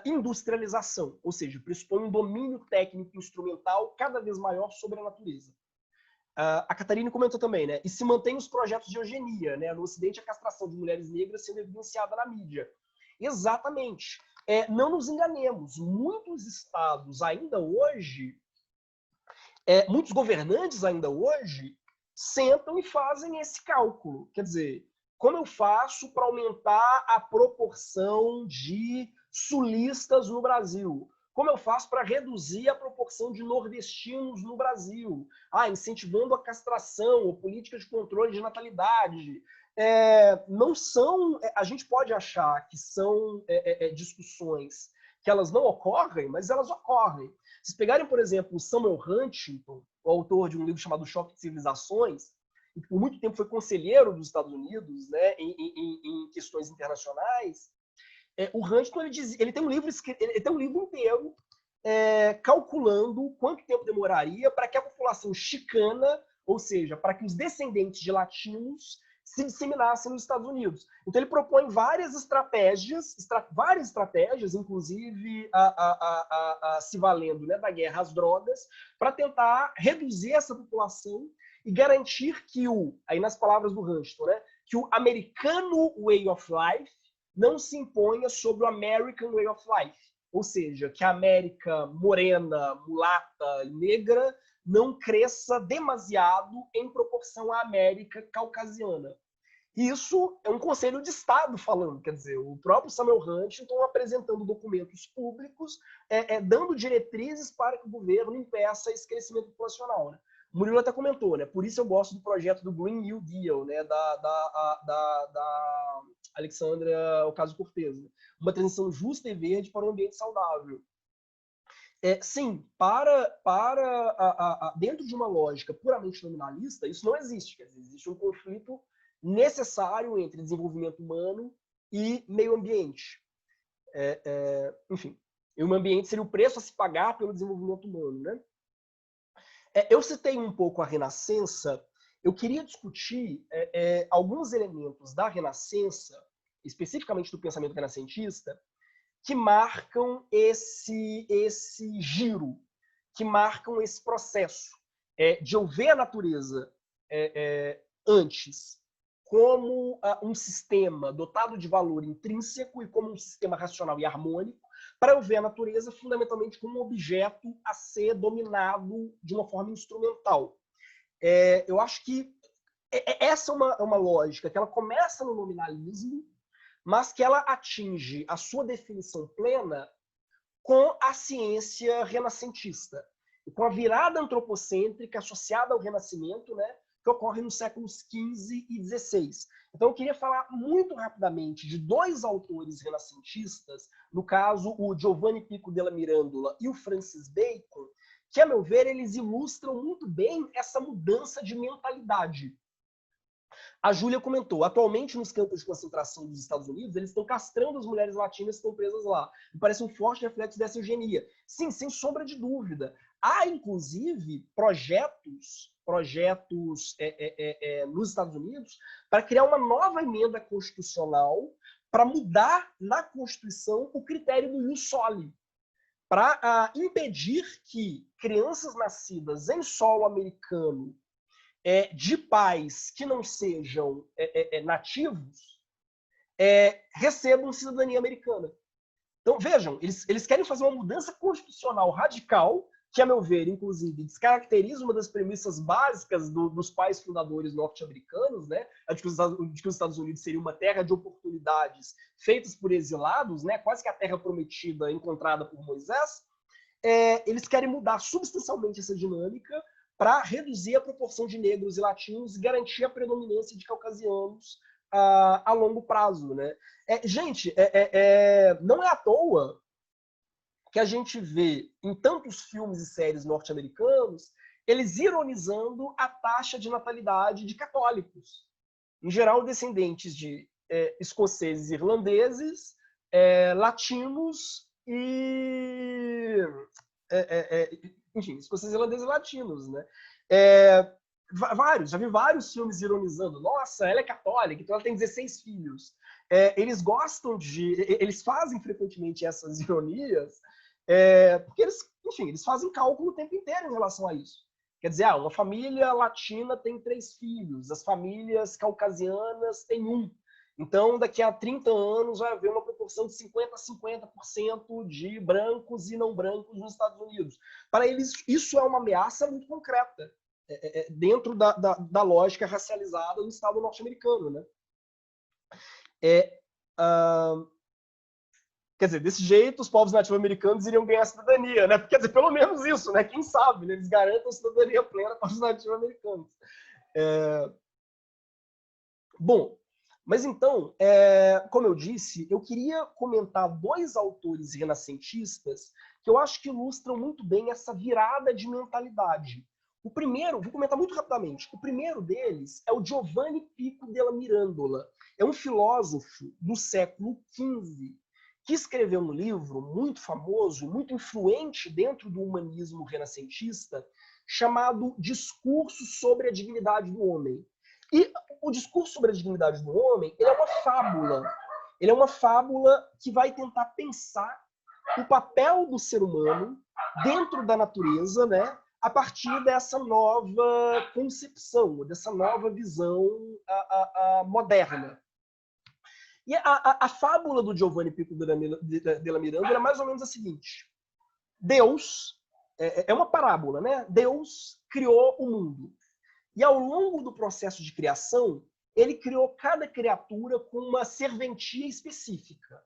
Speaker 1: industrialização, ou seja, pressupõe um domínio técnico e instrumental cada vez maior sobre a natureza. A Catarina comentou também, né? E se mantém os projetos de eugenia, né? No Ocidente, a castração de mulheres negras sendo evidenciada na mídia. Exatamente. Não nos enganemos. Muitos estados ainda hoje, muitos governantes ainda hoje, sentam e fazem esse cálculo. Quer dizer, como eu faço para aumentar a proporção de sulistas no Brasil? Como eu faço para reduzir a proporção de nordestinos no Brasil? Incentivando a castração ou política de controle de natalidade. Não são... A gente pode achar que são discussões que elas não ocorrem, mas elas ocorrem. Se pegarem, por exemplo, o Samuel Huntington, o autor de um livro chamado Choque de Civilizações, e que por muito tempo foi conselheiro dos Estados Unidos, né, em questões internacionais, o Huntington ele tem um livro inteiro calculando quanto tempo demoraria para que a população chicana, ou seja, para que os descendentes de latinos se disseminassem nos Estados Unidos. Então ele propõe várias estratégias, inclusive se valendo, né, da guerra às drogas, para tentar reduzir essa população e garantir que aí nas palavras do Huntington, né, que o americano way of life não se imponha sobre o American way of life. Ou seja, que a América morena, mulata e negra não cresça demasiado em proporção à América caucasiana. Isso é um conselho de Estado falando, quer dizer, o próprio Samuel Huntington apresentando documentos públicos, dando diretrizes para que o governo impeça esse crescimento populacional, né? O Murilo até comentou, né? Por isso eu gosto do projeto do Green New Deal, né? Da Alexandra Ocasio-Cortez, né? Uma transição justa e verde para um ambiente saudável. Sim, dentro de uma lógica puramente nominalista, isso não existe. Quer dizer, existe um conflito necessário entre desenvolvimento humano e meio ambiente. Enfim, e o meio ambiente seria o preço a se pagar pelo desenvolvimento humano, né? Eu citei um pouco a Renascença. Eu queria discutir alguns elementos da Renascença, especificamente do pensamento renascentista, que marcam esse giro, que marcam esse processo de eu ver a natureza antes como um sistema dotado de valor intrínseco e como um sistema racional e harmônico, para eu ver a natureza fundamentalmente como um objeto a ser dominado de uma forma instrumental. Eu acho que essa é uma lógica que ela começa no nominalismo, mas que ela atinge a sua definição plena com a ciência renascentista, e com a virada antropocêntrica associada ao Renascimento, né, que ocorre nos séculos XV e XVI. Então, eu queria falar muito rapidamente de dois autores renascentistas, no caso, o Giovanni Pico della Mirandola e o Francis Bacon, que, a meu ver, eles ilustram muito bem essa mudança de mentalidade. A Júlia comentou, atualmente nos campos de concentração dos Estados Unidos, eles estão castrando as mulheres latinas que estão presas lá. E parece um forte reflexo dessa eugenia. Sim, sem sombra de dúvida. Há, inclusive, projetos nos Estados Unidos para criar uma nova emenda constitucional para mudar na Constituição o critério do ius soli, para impedir que crianças nascidas em solo americano de pais que não sejam nativos recebam cidadania americana. Então, vejam, eles querem fazer uma mudança constitucional radical, que, a meu ver, inclusive, descaracteriza uma das premissas básicas dos pais fundadores norte-americanos, né, de que os Estados Unidos seria uma terra de oportunidades feitas por exilados, né, quase que a terra prometida encontrada por Moisés. Eles querem mudar substancialmente essa dinâmica para reduzir a proporção de negros e latinos e garantir a predominância de caucasianos a longo prazo, né? Gente, não é à toa que a gente vê em tantos filmes e séries norte-americanos eles ironizando a taxa de natalidade de católicos, em geral descendentes de escoceses e irlandeses, latinos e... enfim, escoceses, irlandeses e latinos, né? Já vi vários filmes ironizando. Nossa, ela é católica, então ela tem 16 filhos. Eles gostam eles fazem frequentemente essas ironias, porque eles fazem cálculo o tempo inteiro em relação a isso. Quer dizer, uma família latina tem 3 filhos, as famílias caucasianas têm 1. Então, daqui a 30 anos vai haver uma proporção de 50% a 50% de brancos e não brancos nos Estados Unidos. Para eles, isso é uma ameaça muito concreta, dentro da lógica racializada do Estado norte-americano, né? Quer dizer, desse jeito, os povos nativo-americanos iriam ganhar cidadania, né? Quer dizer, pelo menos isso, né? Quem sabe, né? Eles garantam cidadania plena para os nativo-americanos. Bom, mas então, como eu disse, eu queria comentar 2 autores renascentistas que eu acho que ilustram muito bem essa virada de mentalidade. O primeiro, vou comentar muito rapidamente, o primeiro deles é o Giovanni Pico della Mirandola. É um filósofo do século XV, que escreveu um livro muito famoso, muito influente dentro do humanismo renascentista, chamado Discurso sobre a Dignidade do Homem. E o discurso sobre a dignidade do homem, ele é uma fábula. Ele é uma fábula que vai tentar pensar o papel do ser humano dentro da natureza, né, a partir dessa nova concepção, dessa nova visão moderna. E a fábula do Giovanni Pico della Mirandola é mais ou menos a seguinte. Deus, é uma parábola, né? Deus criou o mundo. E ao longo do processo de criação, ele criou cada criatura com uma serventia específica.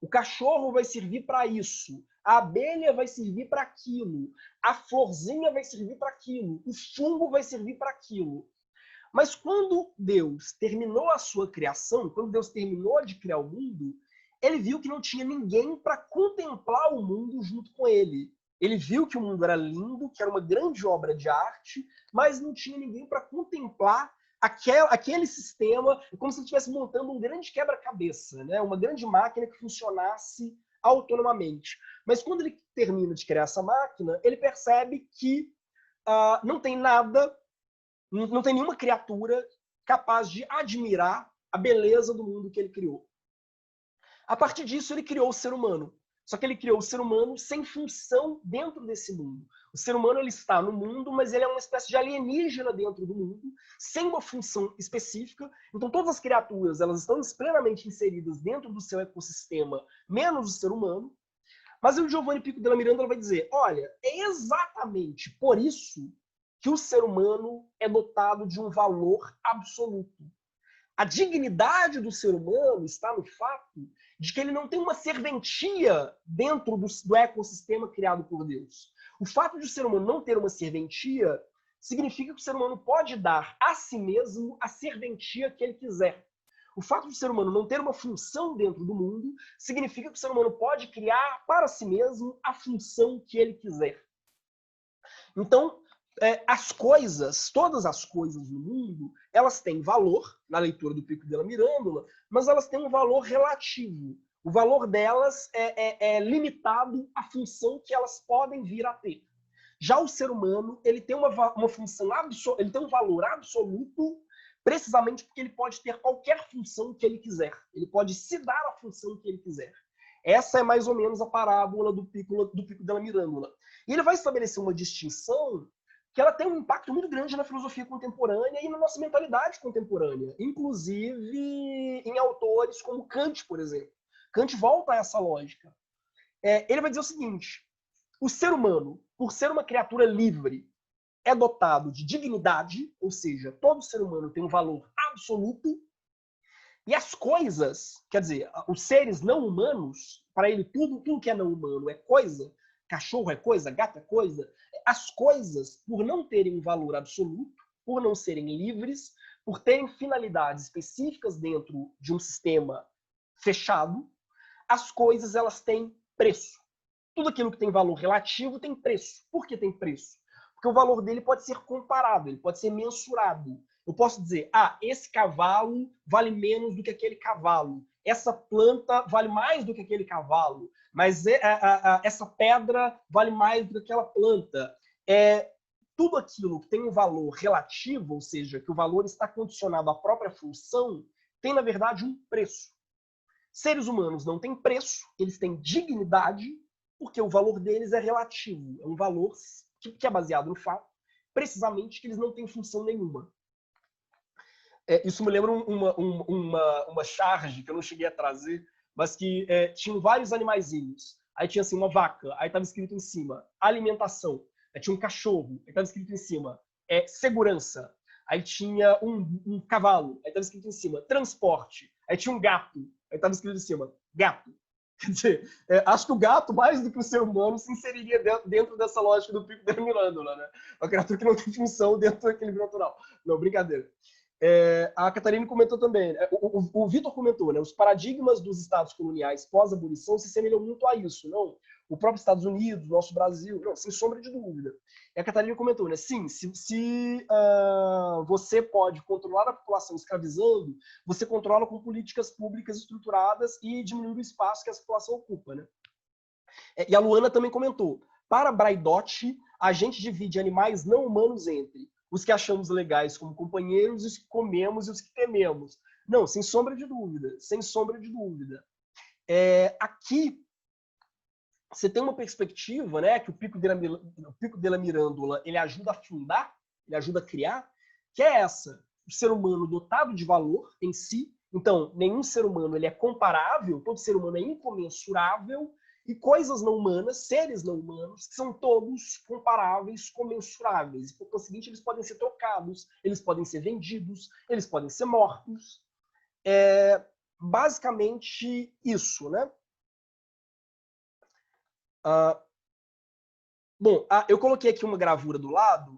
Speaker 1: O cachorro vai servir para isso, a abelha vai servir para aquilo, a florzinha vai servir para aquilo, o fungo vai servir para aquilo. Mas quando Deus terminou a sua criação, quando Deus terminou de criar o mundo, ele viu que não tinha ninguém para contemplar o mundo junto com ele. Ele viu que o mundo era lindo, que era uma grande obra de arte, mas não tinha ninguém para contemplar aquele sistema, como se ele estivesse montando um grande quebra-cabeça, né? Uma grande máquina que funcionasse autonomamente. Mas quando ele termina de criar essa máquina, ele percebe que não tem nada, não tem nenhuma criatura capaz de admirar a beleza do mundo que ele criou. A partir disso, ele criou o ser humano. Só que ele criou o ser humano sem função dentro desse mundo. O ser humano ele está no mundo, mas ele é uma espécie de alienígena dentro do mundo, sem uma função específica. Então todas as criaturas elas estão plenamente inseridas dentro do seu ecossistema, menos o ser humano. Mas o Giovanni Pico della Mirandola vai dizer, olha, é exatamente por isso que o ser humano é dotado de um valor absoluto. A dignidade do ser humano está no fato de que ele não tem uma serventia dentro do ecossistema criado por Deus. O fato de o ser humano não ter uma serventia significa que o ser humano pode dar a si mesmo a serventia que ele quiser. O fato de o ser humano não ter uma função dentro do mundo significa que o ser humano pode criar para si mesmo a função que ele quiser. Então, as coisas, todas as coisas no mundo, elas têm valor, na leitura do Pico della Mirandola, mas elas têm um valor relativo. O valor delas é limitado à função que elas podem vir a ter. Já o ser humano, ele tem uma função ele tem um valor absoluto, precisamente porque ele pode ter qualquer função que ele quiser. Ele pode se dar a função que ele quiser. Essa é mais ou menos a parábola do Pico della Mirandola. E ele vai estabelecer uma distinção que ela tem um impacto muito grande na filosofia contemporânea e na nossa mentalidade contemporânea, inclusive em autores como Kant, por exemplo. Kant volta a essa lógica. Ele vai dizer o seguinte: o ser humano, por ser uma criatura livre, é dotado de dignidade, ou seja, todo ser humano tem um valor absoluto, e as coisas, quer dizer, os seres não humanos, para ele tudo que é não humano é coisa, cachorro é coisa, gato é coisa, as coisas, por não terem um valor absoluto, por não serem livres, por terem finalidades específicas dentro de um sistema fechado, as coisas elas têm preço. Tudo aquilo que tem valor relativo tem preço. Por que tem preço? Porque o valor dele pode ser comparado, ele pode ser mensurado. Eu posso dizer, esse cavalo vale menos do que aquele cavalo. Essa planta vale mais do que aquele cavalo. Mas essa pedra vale mais do que aquela planta. Tudo aquilo que tem um valor relativo, ou seja, que o valor está condicionado à própria função, tem, na verdade, um preço. Seres humanos não têm preço, eles têm dignidade, porque o valor deles é relativo. É um valor que é baseado no fato, precisamente, que eles não têm função nenhuma. Isso me lembra uma charge que eu não cheguei a trazer, mas que tinham vários animaizinhos. Aí tinha assim uma vaca, aí estava escrito em cima alimentação. Aí tinha um cachorro, aí estava escrito em cima segurança. Aí tinha um cavalo, aí estava escrito em cima transporte. Aí tinha um gato, aí estava escrito em cima gato. Quer dizer, acho que o gato, mais do que o ser humano, se inseriria dentro dessa lógica do Pico della Mirandola, né? Uma criatura que não tem função dentro do equilíbrio natural. Não, brincadeira. A Catarina comentou também, o Vitor comentou, né? Os paradigmas dos estados coloniais pós-abolição se semelham muito a isso, não? O próprio Estados Unidos, nosso Brasil, não, sem sombra de dúvida. E a Catarina comentou, né? Sim, se você pode controlar a população escravizando, você controla com políticas públicas estruturadas e diminuir o espaço que essa população ocupa, né? E a Luana também comentou, para Braidotti, a gente divide animais não humanos entre os que achamos legais como companheiros, os que comemos e os que tememos. Não, sem sombra de dúvida, sem sombra de dúvida. Aqui, você tem uma perspectiva, né, que o Pico della Mirandola ele ajuda a fundar, ele ajuda a criar, que é essa, o ser humano dotado de valor em si. Então, nenhum ser humano ele é comparável, todo ser humano é incomensurável, e coisas não humanas, seres não humanos, que são todos comparáveis, comensuráveis. E, por conseguinte, eles podem ser trocados, eles podem ser vendidos, eles podem ser mortos. Basicamente isso, né? Bom, eu coloquei aqui uma gravura do lado,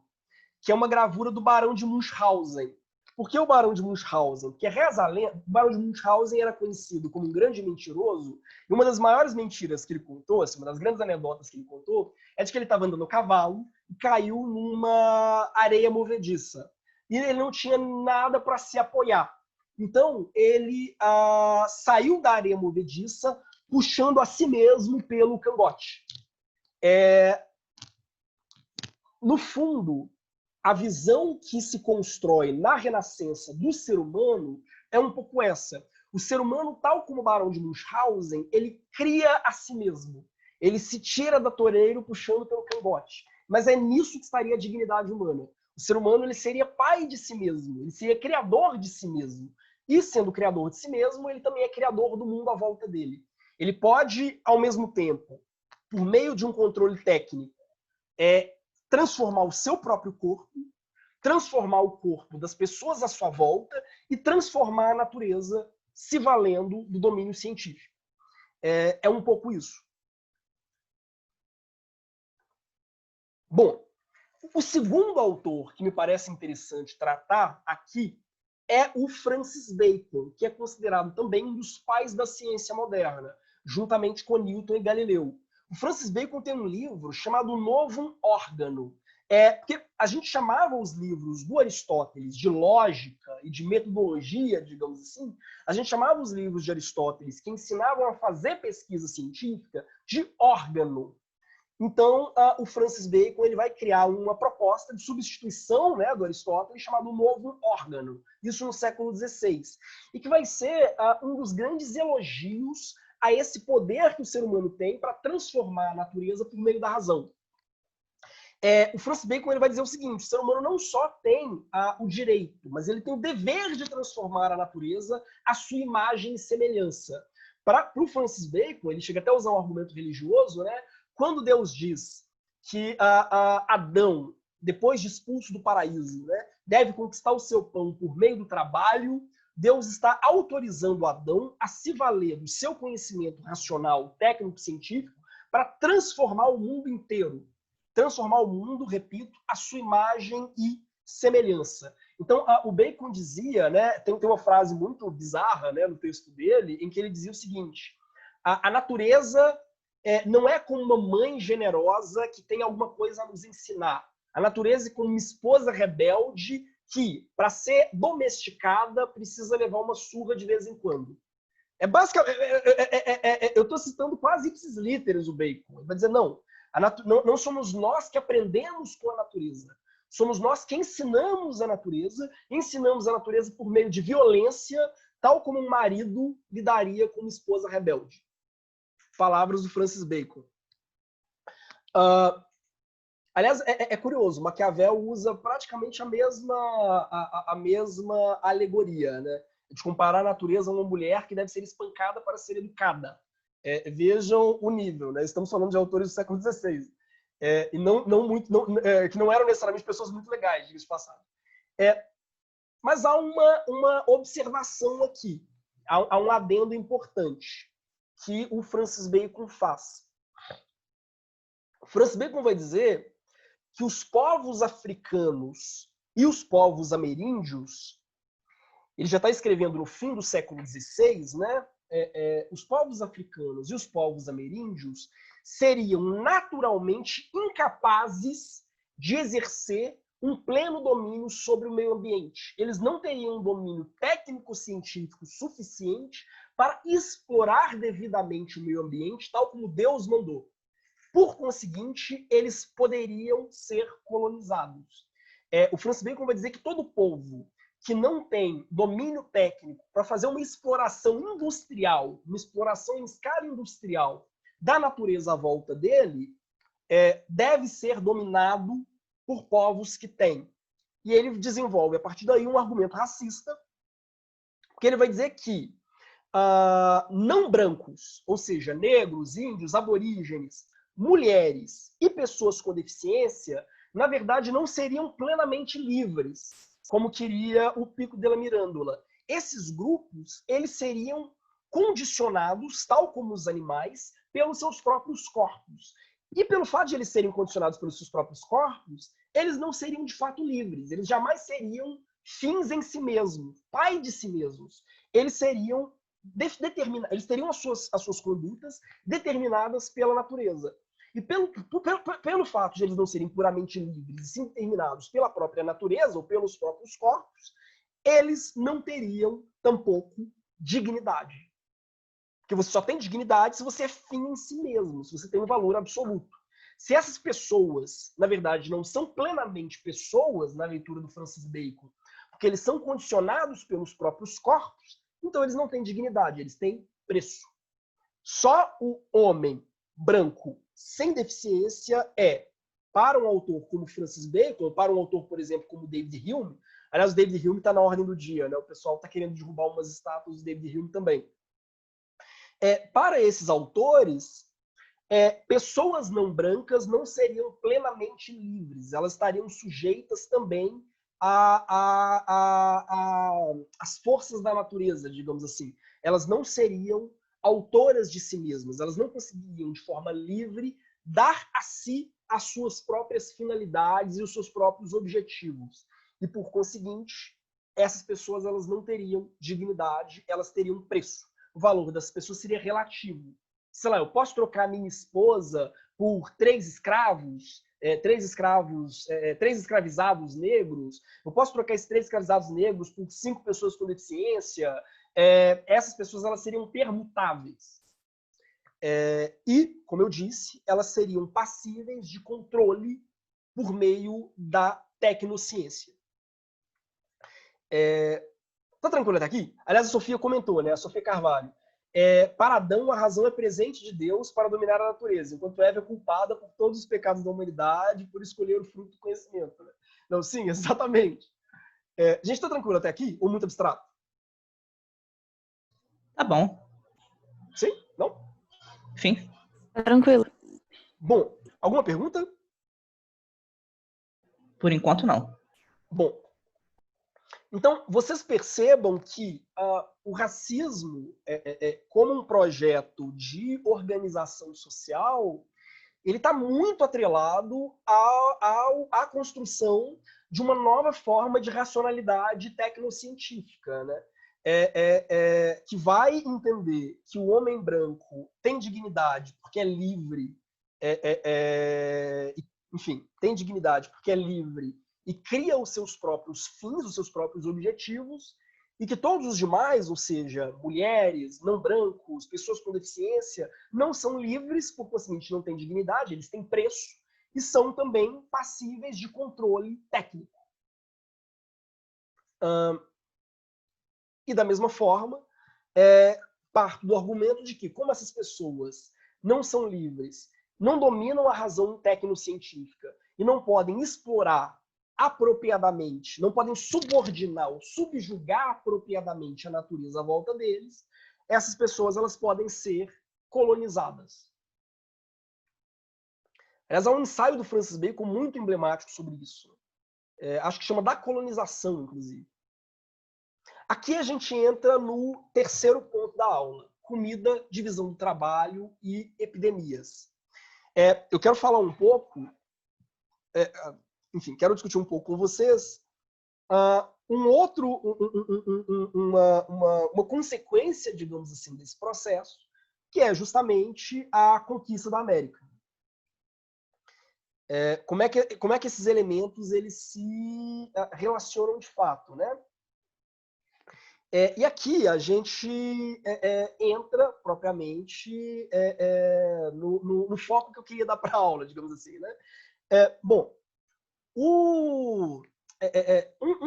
Speaker 1: que é uma gravura do Barão de Munchausen. Por que o Barão de Munchausen? Porque reza a lenda, o Barão de Munchausen era conhecido como um grande mentiroso, e uma das maiores mentiras que ele contou, assim, uma das grandes anedotas que ele contou, é de que ele estava andando a cavalo e caiu numa areia movediça. E ele não tinha nada para se apoiar. Então, ele saiu da areia movediça, puxando a si mesmo pelo cangote. No fundo, a visão que se constrói na renascença do ser humano é um pouco essa. O ser humano, tal como o Barão de Munchausen, ele cria a si mesmo. Ele se tira da toureiro puxando pelo cangote. Mas é nisso que estaria a dignidade humana. O ser humano ele seria pai de si mesmo, ele seria criador de si mesmo. E sendo criador de si mesmo, ele também é criador do mundo à volta dele. Ele pode, ao mesmo tempo, por meio de um controle técnico, transformar o seu próprio corpo, transformar o corpo das pessoas à sua volta e transformar a natureza se valendo do domínio científico. É um pouco isso. Bom, o segundo autor que me parece interessante tratar aqui é o Francis Bacon, que é considerado também um dos pais da ciência moderna, juntamente com Newton e Galileu. O Francis Bacon tem um livro chamado Novum Organum. Porque a gente chamava os livros do Aristóteles de lógica e de metodologia, digamos assim, a gente chamava os livros de Aristóteles que ensinavam a fazer pesquisa científica de órgano. Então, o Francis Bacon ele vai criar uma proposta de substituição, né, do Aristóteles chamado Novo Órgano, isso no século XVI, e que vai ser um dos grandes elogios a esse poder que o ser humano tem para transformar a natureza por meio da razão. O Francis Bacon ele vai dizer o seguinte: o ser humano não só tem o direito, mas ele tem o dever de transformar a natureza à sua imagem e semelhança. Para o Francis Bacon, ele chega até a usar um argumento religioso, né? Quando Deus diz que Adão, depois de expulso do paraíso, né, deve conquistar o seu pão por meio do trabalho, Deus está autorizando Adão a se valer do seu conhecimento racional, técnico-científico, para transformar o mundo inteiro. Transformar o mundo, repito, à sua imagem e semelhança. Então, o Bacon dizia, né, tem uma frase muito bizarra, né, no texto dele, em que ele dizia o seguinte: a natureza não é como uma mãe generosa que tem alguma coisa a nos ensinar. A natureza é como uma esposa rebelde que, para ser domesticada, precisa levar uma surra de vez em quando. Basicamente, eu estou citando quase ipsis literis o Bacon. Ele vai dizer, não somos nós que aprendemos com a natureza. Somos nós que ensinamos a natureza por meio de violência, tal como um marido lidaria com uma esposa rebelde. Palavras do Francis Bacon. Aliás, é curioso, Maquiavel usa praticamente a mesma alegoria, né? De comparar a natureza a uma mulher que deve ser espancada para ser educada. Vejam o nível, né? Estamos falando de autores do século XVI. E que não eram necessariamente pessoas muito legais, diga-se de passagem. Mas há uma observação aqui, há um adendo importante que o Francis Bacon faz. O Francis Bacon vai dizer que os povos africanos e os povos ameríndios, ele já está escrevendo no fim do século XVI, né? Os povos africanos e os povos ameríndios seriam naturalmente incapazes de exercer um pleno domínio sobre o meio ambiente. Eles não teriam um domínio técnico-científico suficiente para explorar devidamente o meio ambiente, tal como Deus mandou. Por conseguinte, eles poderiam ser colonizados. O Francis Bacon vai dizer que todo povo que não tem domínio técnico para fazer uma exploração industrial, uma exploração em escala industrial da natureza à volta dele, deve ser dominado por povos que têm. E ele desenvolve, a partir daí, um argumento racista, porque ele vai dizer que não brancos, ou seja, negros, índios, aborígenes, mulheres e pessoas com deficiência, na verdade, não seriam plenamente livres, como queria o Pico della Mirandola. Esses grupos, eles seriam condicionados, tal como os animais, pelos seus próprios corpos. E pelo fato de eles serem condicionados pelos seus próprios corpos, eles não seriam de fato livres. Eles jamais seriam fins em si mesmos, pai de si mesmos. Eles seriam eles teriam as suas condutas determinadas pela natureza. E pelo fato de eles não serem puramente livres e sim determinados pela própria natureza ou pelos próprios corpos, eles não teriam tampouco dignidade. Porque você só tem dignidade se você é fim em si mesmo, se você tem um valor absoluto. Se essas pessoas, na verdade, não são plenamente pessoas, na leitura do Francis Bacon, porque eles são condicionados pelos próprios corpos, então eles não têm dignidade, eles têm preço. Só o homem branco sem deficiência para um autor como Francis Bacon, para um autor, por exemplo, como David Hume. Aliás, o David Hume está na ordem do dia, né? O pessoal está querendo derrubar umas estátuas de David Hume também. Para esses autores, pessoas não brancas não seriam plenamente livres, elas estariam sujeitas também as forças da natureza, digamos assim. Elas não seriam autoras de si mesmas, elas não conseguiriam, de forma livre, dar a si as suas próprias finalidades e os seus próprios objetivos. E, por conseguinte, essas pessoas elas não teriam dignidade, elas teriam preço. O valor das pessoas seria relativo. Sei lá, eu posso trocar minha esposa por 3 escravos, 3 escravizados negros, eu posso trocar esses 3 escravizados negros por 5 pessoas com deficiência, essas pessoas elas seriam permutáveis. E, como eu disse, elas seriam passíveis de controle por meio da tecnociência. Tá tranquilo até aqui? Aliás, a Sofia comentou, né? A Sofia Carvalho. Para Adão, a razão é presente de Deus para dominar a natureza, enquanto Eva é culpada por todos os pecados da humanidade por escolher o fruto do conhecimento. Né? Não, sim, exatamente. Gente, tá tranquilo até aqui? Ou muito abstrato?
Speaker 3: Tá bom.
Speaker 1: Sim? Não?
Speaker 3: Sim.
Speaker 4: Tá tranquilo.
Speaker 1: Bom, alguma pergunta?
Speaker 3: Por enquanto, não.
Speaker 1: Bom, então, vocês percebam que o racismo, como um projeto de organização social, ele está muito atrelado à construção de uma nova forma de racionalidade tecnocientífica, né? Que vai entender que o homem branco tem dignidade porque é livre, enfim, tem dignidade porque é livre e cria os seus próprios fins, os seus próprios objetivos, e que todos os demais, ou seja, mulheres, não brancos, pessoas com deficiência, não são livres, por conseguinte, não têm dignidade, eles têm preço, e são também passíveis de controle técnico. E da mesma forma, parto do argumento de que, como essas pessoas não são livres, não dominam a razão tecnocientífica e não podem explorar apropriadamente, não podem subordinar ou subjugar apropriadamente a natureza à volta deles, essas pessoas elas podem ser colonizadas. Aliás, há um ensaio do Francis Bacon muito emblemático sobre isso. Acho que chama Da Colonização, inclusive. Aqui a gente entra no terceiro ponto da aula: comida, divisão do trabalho e epidemias. Eu quero falar um pouco, enfim, quero discutir um pouco com vocês uma consequência, digamos assim, desse processo, que é justamente a conquista da América. Como é que esses elementos eles se relacionam de fato, né? E aqui a gente entra propriamente no foco que eu queria dar para a aula, digamos assim, né? Bom, um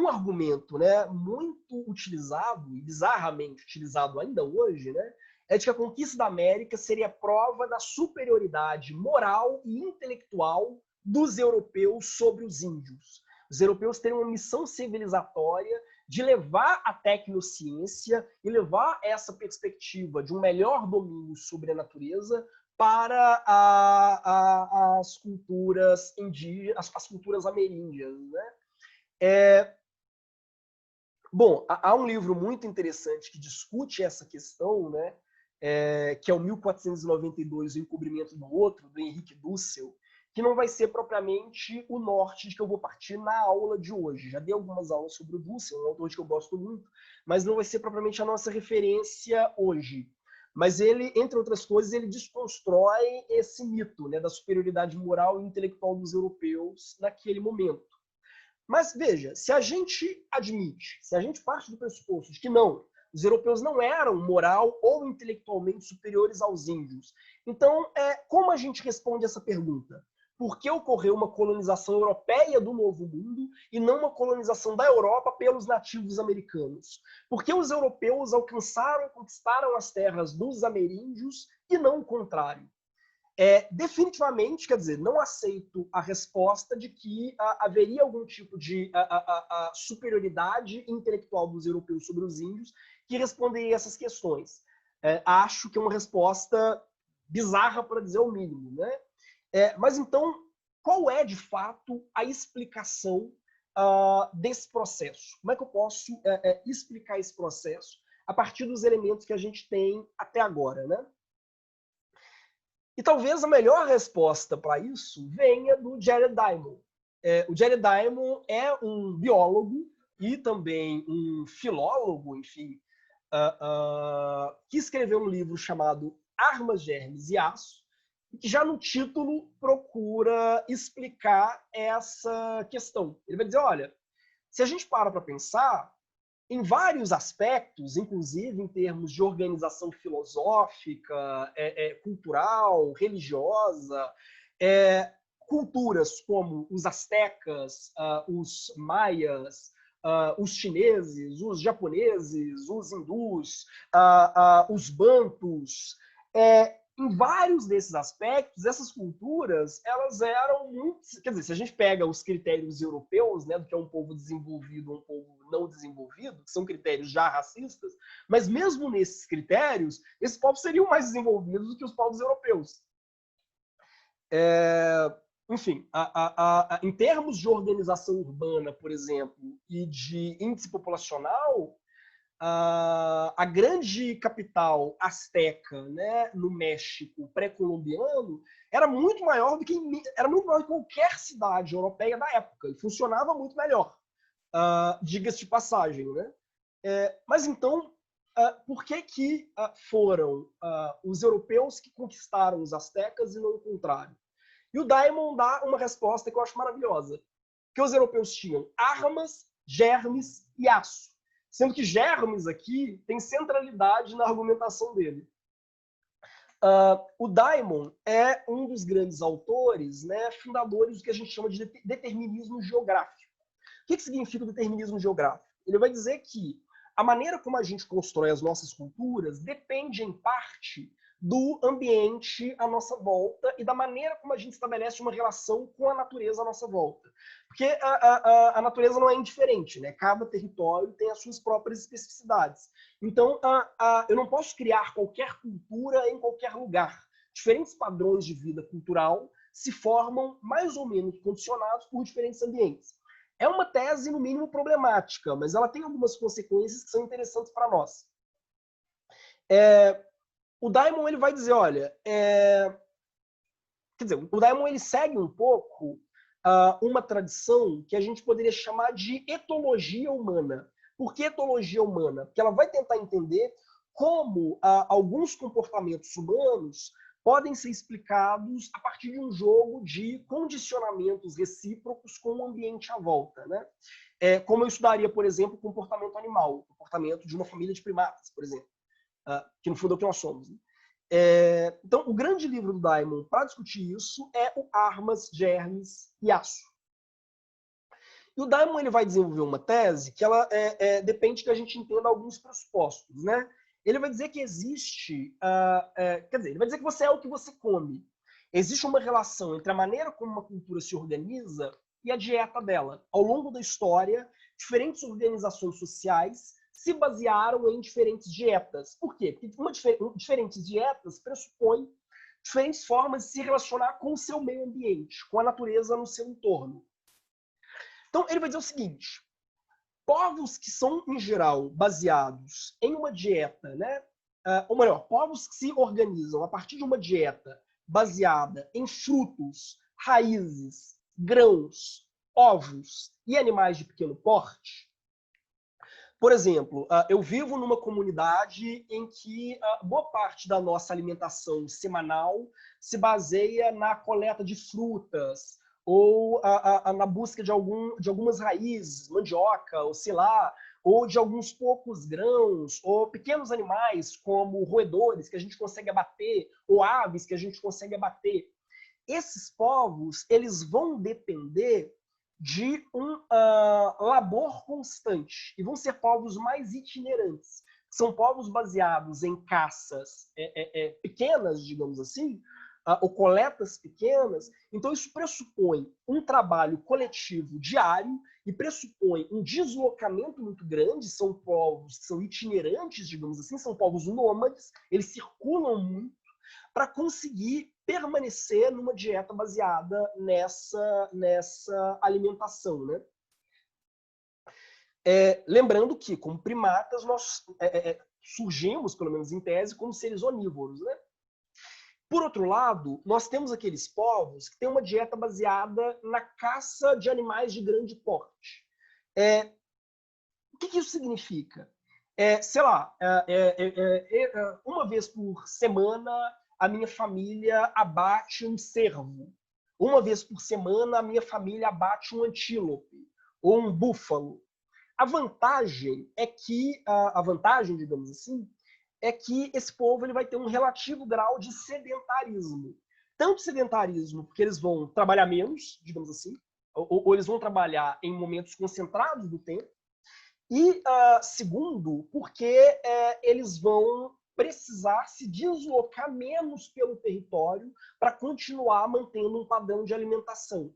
Speaker 1: argumento, né, muito utilizado e bizarramente utilizado ainda hoje, né, é de que a conquista da América seria prova da superioridade moral e intelectual dos europeus sobre os índios. Os europeus teriam uma missão civilizatória de levar a tecnociência e levar essa perspectiva de um melhor domínio sobre a natureza para as culturas indígenas, as culturas ameríndias, né? Bom, há um livro muito interessante que discute essa questão, né? Que é o 1492, O Encobrimento do Outro, do Henrique Dussel, que não vai ser propriamente o norte de que eu vou partir na aula de hoje. Já dei algumas aulas sobre o Dussel, um autor que eu gosto muito, mas não vai ser propriamente a nossa referência hoje. Mas ele, entre outras coisas, ele desconstrói esse mito, né, da superioridade moral e intelectual dos europeus naquele momento. Mas veja, se a gente admite, se a gente parte do pressuposto de que não, os europeus não eram moral ou intelectualmente superiores aos índios, então como a gente responde essa pergunta? Por que ocorreu uma colonização europeia do Novo Mundo e não uma colonização da Europa pelos nativos americanos? Por que os europeus alcançaram e conquistaram as terras dos ameríndios e não o contrário? Definitivamente, quer dizer, não aceito a resposta de que haveria algum tipo de superioridade intelectual dos europeus sobre os índios que responderia a essas questões. Acho que é uma resposta bizarra, para dizer o mínimo, né? Mas então, qual é de fato a explicação desse processo? Como é que eu posso explicar esse processo a partir dos elementos que a gente tem até agora, né? E talvez a melhor resposta para isso venha do Jared Diamond. O Jared Diamond é um biólogo e também um filólogo, enfim, que escreveu um livro chamado Armas, Germes e Aço, que já no título procura explicar essa questão. Ele vai dizer, olha, se a gente para pensar, em vários aspectos, inclusive em termos de organização filosófica, cultural, religiosa, culturas como os astecas, os maias, os chineses, os japoneses, os hindus, os bantus, em vários desses aspectos, essas culturas, elas eram muito... Quer dizer, se a gente pega os critérios europeus, né, do que é um povo desenvolvido, um povo não desenvolvido, que são critérios já racistas, mas mesmo nesses critérios, esses povos seriam mais desenvolvidos do que os povos europeus. Enfim, em termos de organização urbana, por exemplo, e de índice populacional, a grande capital asteca, né, no México pré-colombiano era muito maior do que qualquer cidade europeia da época e funcionava muito melhor, diga-se de passagem, né? Mas então, por que foram os europeus que conquistaram os astecas e não o contrário? E o Diamond dá uma resposta que eu acho maravilhosa, que os europeus tinham armas, germes e aço. Sendo que Germes aqui tem centralidade na argumentação dele. O Diamond é um dos grandes autores, né, fundadores do que a gente chama de determinismo geográfico. O que significa o determinismo geográfico? Ele vai dizer que a maneira como a gente constrói as nossas culturas depende, em parte, do ambiente à nossa volta e da maneira como a gente estabelece uma relação com a natureza à nossa volta. Porque a natureza não é indiferente, né? Cada território tem as suas próprias especificidades. Então, eu não posso criar qualquer cultura em qualquer lugar. Diferentes padrões de vida cultural se formam mais ou menos condicionados por diferentes ambientes. É uma tese, no mínimo, problemática, mas ela tem algumas consequências que são interessantes para nós. O Diamond ele vai dizer, olha, quer dizer, o Diamond ele segue um pouco uma tradição que a gente poderia chamar de etologia humana. Por que etologia humana? Porque ela vai tentar entender como alguns comportamentos humanos podem ser explicados a partir de um jogo de condicionamentos recíprocos com o ambiente à volta, né? Como eu estudaria, por exemplo, o comportamento animal, o comportamento de uma família de primatas, por exemplo. Que no fundo é o que nós somos. Né? Então, o grande livro do Diamond para discutir isso é o Armas, Germes e Aço. E o Diamond ele vai desenvolver uma tese que ela depende que a gente entenda alguns pressupostos. Né? Ele vai dizer que existe... quer dizer, ele vai dizer que você é o que você come. Existe uma relação entre a maneira como uma cultura se organiza e a dieta dela. Ao longo da história, diferentes organizações sociais se basearam em diferentes dietas. Por quê? Porque diferentes dietas pressupõem diferentes formas de se relacionar com o seu meio ambiente, com a natureza no seu entorno. Então, ele vai dizer o seguinte, povos que são, em geral, baseados em uma dieta, né? Ou melhor, povos que se organizam a partir de uma dieta baseada em frutos, raízes, grãos, ovos e animais de pequeno porte. Por exemplo, eu vivo numa comunidade em que boa parte da nossa alimentação semanal se baseia na coleta de frutas ou na busca de algumas raízes, mandioca, ou sei lá, ou de alguns poucos grãos, ou pequenos animais como roedores que a gente consegue abater, ou aves que a gente consegue abater. Esses povos, eles vão depender de um labor constante. E vão ser povos mais itinerantes. São povos baseados em caças pequenas, digamos assim, ou coletas pequenas. Então, isso pressupõe um trabalho coletivo diário e pressupõe um deslocamento muito grande. São povos que são itinerantes, digamos assim, são povos nômades, eles circulam muito para conseguir permanecer numa dieta baseada nessa alimentação, né? Lembrando que, como primatas, nós surgimos, pelo menos em tese, como seres onívoros, né? Por outro lado, nós temos aqueles povos que têm uma dieta baseada na caça de animais de grande porte. O que isso significa? Sei lá, uma vez por semana a minha família abate um cervo. Uma vez por semana a minha família abate um antílope ou um búfalo. A vantagem, digamos assim, é que esse povo ele vai ter um relativo grau de sedentarismo. Tanto sedentarismo porque eles vão trabalhar menos, digamos assim, ou eles vão trabalhar em momentos concentrados do tempo, e segundo, porque eles vão precisar se deslocar menos pelo território para continuar mantendo um padrão de alimentação.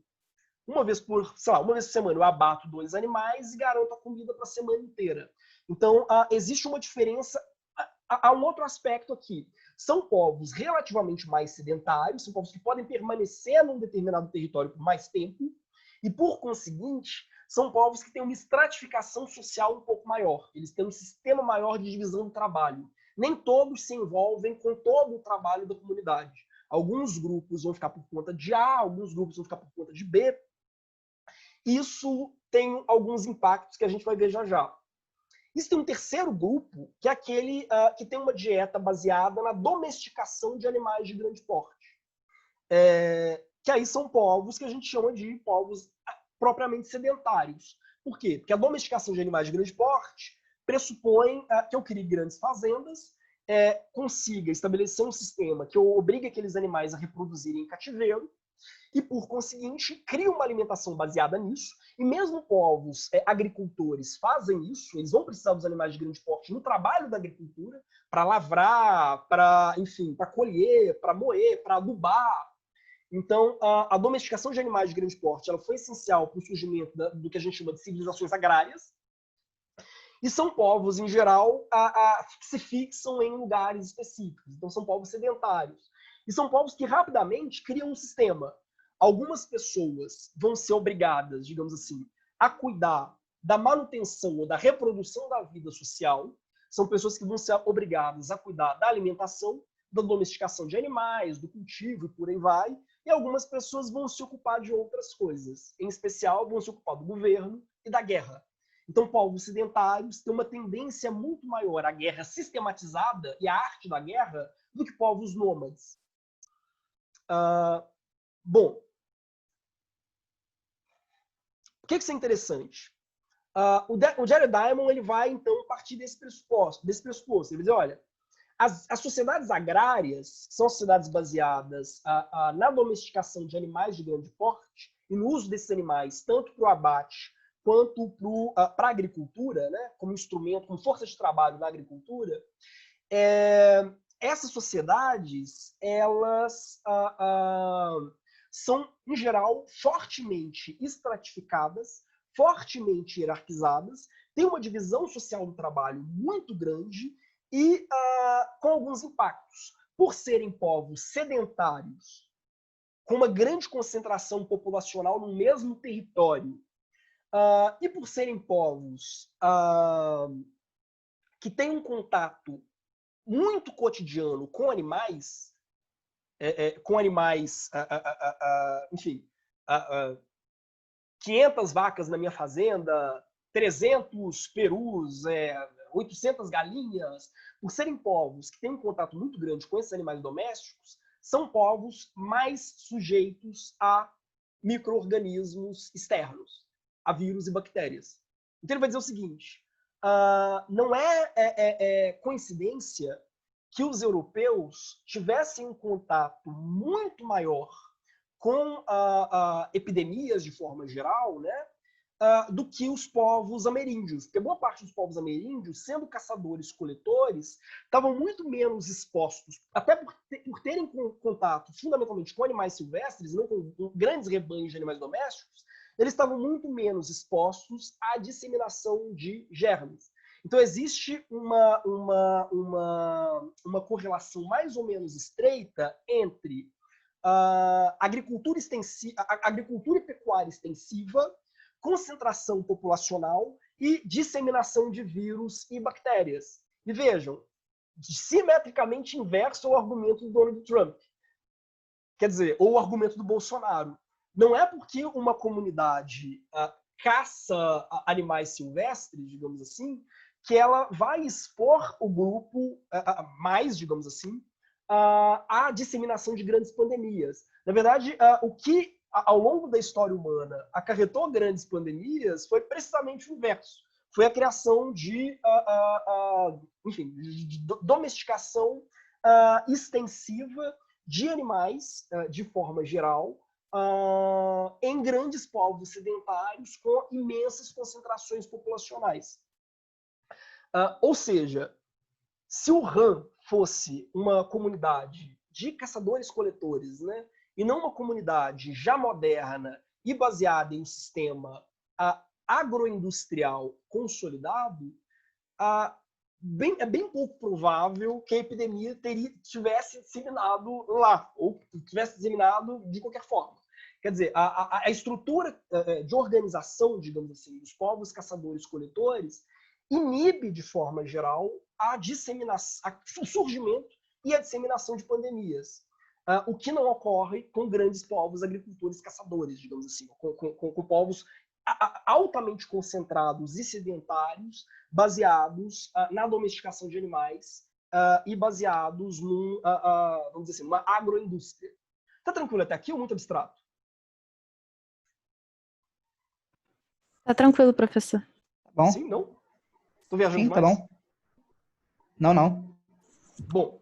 Speaker 1: Uma vez por semana eu abato 2 animais e garanto a comida para a semana inteira. Então, existe uma diferença. Há um outro aspecto aqui. São povos relativamente mais sedentários, são povos que podem permanecer num determinado território por mais tempo, e, por conseguinte, são povos que têm uma estratificação social um pouco maior. Eles têm um sistema maior de divisão do trabalho. Nem todos se envolvem com todo o trabalho da comunidade. Alguns grupos vão ficar por conta de A, alguns grupos vão ficar por conta de B. Isso tem alguns impactos que a gente vai ver já já. Isso tem um terceiro grupo, que é aquele que tem uma dieta baseada na domesticação de animais de grande porte. Que aí são povos que a gente chama de povos propriamente sedentários. Por quê? Porque a domesticação de animais de grande porte pressupõe que eu crie grandes fazendas, consiga estabelecer um sistema que obrigue aqueles animais a reproduzirem em cativeiro, e, por conseguinte, cria uma alimentação baseada nisso, e mesmo povos agricultores fazem isso, eles vão precisar dos animais de grande porte no trabalho da agricultura, para lavrar, para colher, para moer, para adubar. Então, a domesticação de animais de grande porte ela foi essencial para o surgimento do que a gente chama de civilizações agrárias, e são povos, em geral, que se fixam em lugares específicos. Então, são povos sedentários. E são povos que rapidamente criam um sistema. Algumas pessoas vão ser obrigadas, digamos assim, a cuidar da manutenção ou da reprodução da vida social. São pessoas que vão ser obrigadas a cuidar da alimentação, da domesticação de animais, do cultivo e por aí vai. E algumas pessoas vão se ocupar de outras coisas. Em especial, vão se ocupar do governo e da guerra. Então, povos sedentários têm uma tendência muito maior à guerra sistematizada e à arte da guerra do que povos nômades. Bom, por que isso é interessante? O Jared Diamond ele vai, então, partir desse pressuposto. Ele vai dizer, olha, as sociedades agrárias são sociedades baseadas na domesticação de animais de grande porte e no uso desses animais, tanto para o abate quanto para a agricultura, né, como instrumento, como força de trabalho na agricultura. Essas sociedades, elas são, em geral, fortemente estratificadas, fortemente hierarquizadas, têm uma divisão social do trabalho muito grande e com alguns impactos. Por serem povos sedentários, com uma grande concentração populacional no mesmo território, e por serem povos que têm um contato muito cotidiano com animais, enfim, 500 vacas na minha fazenda, 300 perus, 800 galinhas, por serem povos que têm um contato muito grande com esses animais domésticos, são povos mais sujeitos a micro-organismos externos, a vírus e bactérias. Então ele vai dizer o seguinte, não é coincidência que os europeus tivessem um contato muito maior com epidemias de forma geral, né, do que os povos ameríndios. Porque boa parte dos povos ameríndios, sendo caçadores-coletores, estavam muito menos expostos, até por terem contato fundamentalmente com animais silvestres, não com grandes rebanhos de animais domésticos, eles estavam muito menos expostos à disseminação de germes. Então, existe uma correlação mais ou menos estreita entre agricultura e pecuária extensiva, concentração populacional e disseminação de vírus e bactérias. E vejam, simetricamente inverso ao argumento do Donald Trump. Quer dizer, ou o argumento do Bolsonaro. Não é porque uma comunidade caça animais silvestres, digamos assim, que ela vai expor o grupo mais, digamos assim, à disseminação de grandes pandemias. Na verdade, o que, ao longo da história humana, acarretou grandes pandemias foi precisamente o inverso. Foi a criação de, enfim, de domesticação extensiva de animais, de forma geral, em grandes povos sedentários com imensas concentrações populacionais. Ou seja, se o Han fosse uma comunidade de caçadores-coletores, né, e não uma comunidade já moderna e baseada em um sistema agroindustrial consolidado, é bem pouco provável que a epidemia tivesse disseminado lá, ou tivesse disseminado de qualquer forma. Quer dizer, a estrutura de organização, digamos assim, dos povos caçadores-coletores inibe, de forma geral, o surgimento e a disseminação de pandemias. O que não ocorre com grandes povos agricultores-caçadores, digamos assim, com povos altamente concentrados e sedentários, baseados na domesticação de animais e baseados vamos dizer assim, numa agroindústria. Tá tranquilo até aqui ou muito abstrato?
Speaker 4: Tá tranquilo, professor.
Speaker 3: Tá bom?
Speaker 1: Sim, não? Tô viajando
Speaker 3: Sim, tá
Speaker 1: demais?
Speaker 3: bom. Não.
Speaker 1: Bom,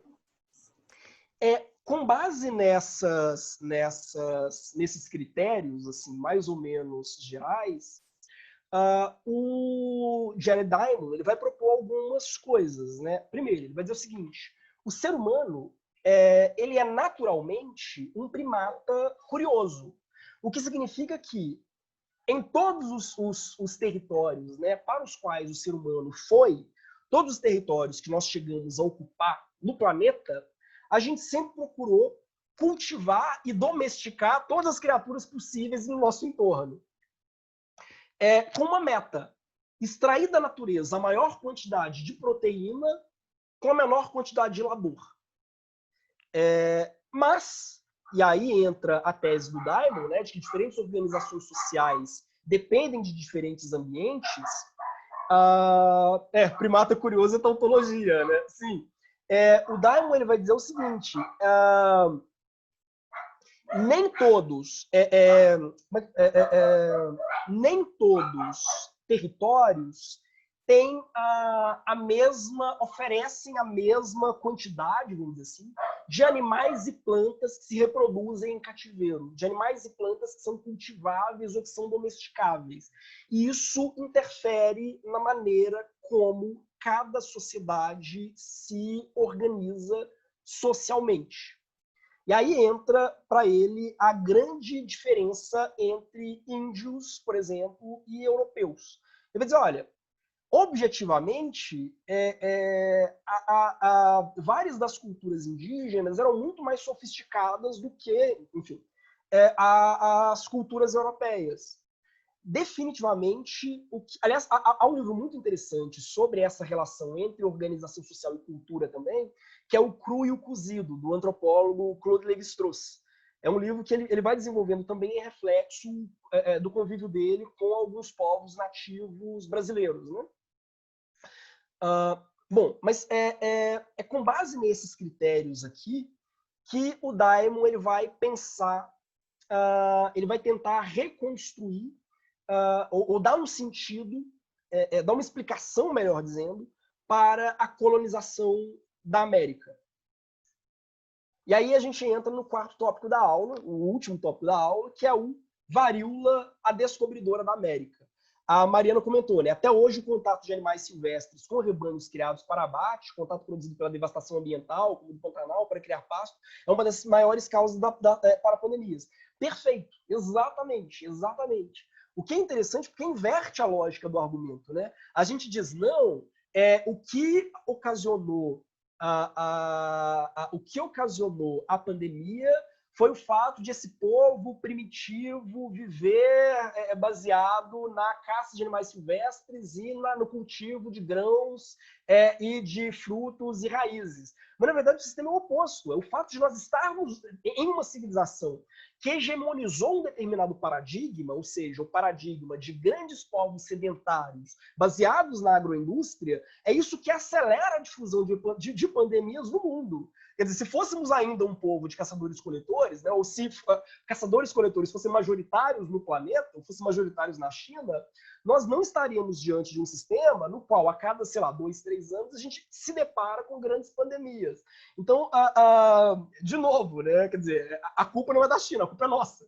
Speaker 1: com base nesses critérios, assim, mais ou menos gerais, o Jared Diamond ele vai propor algumas coisas, né? Primeiro, ele vai dizer o seguinte: o ser humano ele é naturalmente um primata curioso, o que significa que em todos os territórios, né, para os quais o ser humano foi, todos os territórios que nós chegamos a ocupar no planeta, a gente sempre procurou cultivar e domesticar todas as criaturas possíveis no nosso entorno. Com uma meta: extrair da natureza a maior quantidade de proteína com a menor quantidade de labor. Mas, e aí entra a tese do Diamond, né, de que diferentes organizações sociais dependem de diferentes ambientes. Primata curioso é tautologia, né? Sim. O Diamond ele vai dizer o seguinte: nem todos territórios têm oferecem a mesma quantidade, vamos dizer assim, de animais e plantas que se reproduzem em cativeiro, de animais e plantas que são cultiváveis ou que são domesticáveis. E isso interfere na maneira como cada sociedade se organiza socialmente. E aí entra, para ele, a grande diferença entre índios, por exemplo, e europeus. Ele vai dizer, olha, objetivamente, várias das culturas indígenas eram muito mais sofisticadas do que, enfim, as culturas europeias. Definitivamente, aliás, há um livro muito interessante sobre essa relação entre organização social e cultura também, que é O Cru e o Cozido, do antropólogo Claude Lévi-Strauss. É um livro que ele vai desenvolvendo também em reflexo do convívio dele com alguns povos nativos brasileiros, né? Bom, mas é com base nesses critérios aqui que o Diamond ele vai pensar, ele vai tentar reconstruir ou dar um sentido, dar uma explicação, melhor dizendo, para a colonização da América. E aí a gente entra no quarto tópico da aula, o último tópico da aula, que é o Varíola, a descobridora da América. A Mariana comentou, né? Até hoje o contato de animais silvestres com rebanhos criados para abate, contato produzido pela devastação ambiental, como do Pantanal, para criar pasto, é uma das maiores causas para pandemias. Perfeito, exatamente. O que é interessante porque inverte a lógica do argumento, né? A gente diz, não, o que ocasionou a pandemia foi o fato de esse povo primitivo viver baseado na caça de animais silvestres e no cultivo de grãos e de frutos e raízes. Mas, na verdade, o sistema é o oposto. É o fato de nós estarmos em uma civilização que hegemonizou um determinado paradigma, ou seja, o paradigma de grandes povos sedentários baseados na agroindústria, é isso que acelera a difusão de pandemias no mundo. Quer dizer, se fôssemos ainda um povo de caçadores-coletores, né, ou se caçadores-coletores fossem majoritários no planeta, ou fossem majoritários na China, nós não estaríamos diante de um sistema no qual, a cada, sei lá, 2, 3 anos, a gente se depara com grandes pandemias. Então, de novo, né, quer dizer, a culpa não é da China, a culpa é nossa,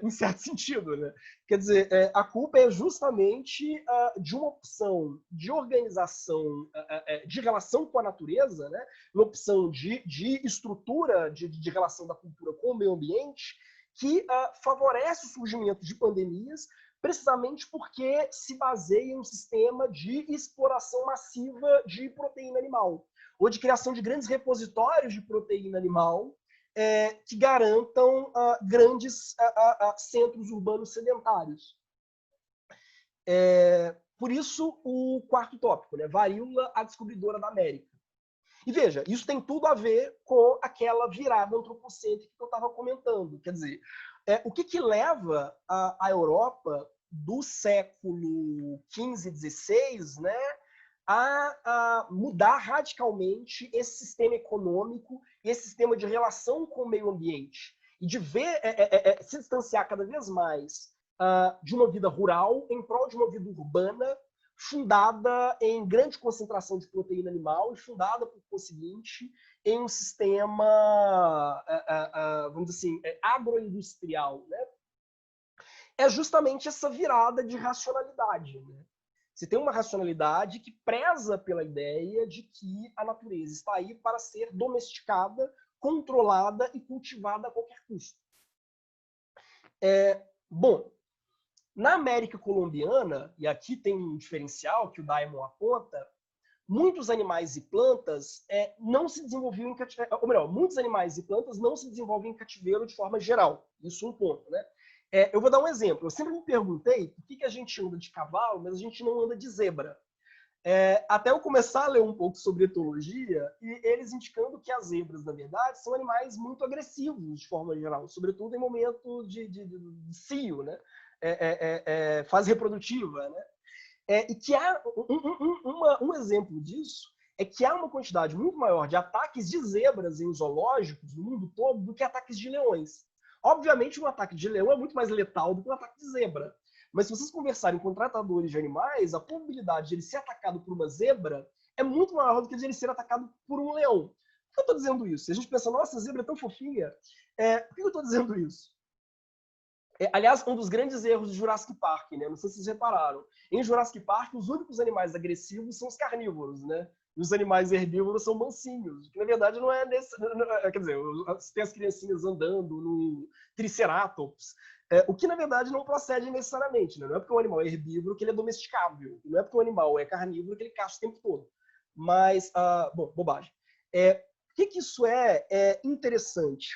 Speaker 1: em certo sentido. Né? Quer dizer, a culpa é justamente de uma opção de organização, de relação com a natureza, né? Uma opção de estrutura de relação da cultura com o meio ambiente que favorece o surgimento de pandemias, precisamente porque se baseia em um sistema de exploração massiva de proteína animal, ou de criação de grandes repositórios de proteína animal que garantam grandes centros urbanos sedentários. Por isso, o quarto tópico, né? Varíola, a descobridora da América. E veja, isso tem tudo a ver com aquela virada antropocêntrica que eu estava comentando. Quer dizer, o que leva a Europa do século XV e XVI, né, a mudar radicalmente esse sistema econômico e esse sistema de relação com o meio ambiente e de ver se distanciar cada vez mais de uma vida rural em prol de uma vida urbana fundada em grande concentração de proteína animal e fundada, por conseguinte, em um sistema, vamos dizer assim, agroindustrial, né? É justamente essa virada de racionalidade, né? Você tem uma racionalidade que preza pela ideia de que a natureza está aí para ser domesticada, controlada e cultivada a qualquer custo. Bom, na América colombiana, e aqui tem um diferencial que o Daimon aponta, muitos animais e plantas não se desenvolviam em cativeiro, ou melhor, muitos animais e plantas não se desenvolvem em cativeiro de forma geral. Isso é um ponto, né? Eu vou dar um exemplo. Eu sempre me perguntei por que a gente anda de cavalo, mas a gente não anda de zebra. Até eu começar a ler um pouco sobre etologia, e eles indicando que as zebras, na verdade, são animais muito agressivos, de forma geral, sobretudo em momento de cio, né? Fase reprodutiva, né? E que há um exemplo disso é que há uma quantidade muito maior de ataques de zebras em zoológicos no mundo todo do que ataques de leões. Obviamente, um ataque de leão é muito mais letal do que um ataque de zebra. Mas se vocês conversarem com tratadores de animais, a probabilidade de ele ser atacado por uma zebra é muito maior do que de ele ser atacado por um leão. Por que eu estou dizendo isso? Se a gente pensa, nossa, a zebra é tão fofinha, por que eu estou dizendo isso? Aliás, um dos grandes erros de Jurassic Park, né? Não sei se vocês repararam. Em Jurassic Park, os únicos animais agressivos são os carnívoros, né? E os animais herbívoros são mansinhos, que na verdade não é nesse... Quer dizer, tem as criancinhas andando no Triceratops, o que na verdade não procede necessariamente, né? Não é porque o animal é herbívoro que ele é domesticável, não é porque o animal é carnívoro que ele caça o tempo todo. Mas, bom, bobagem. Por que isso é interessante?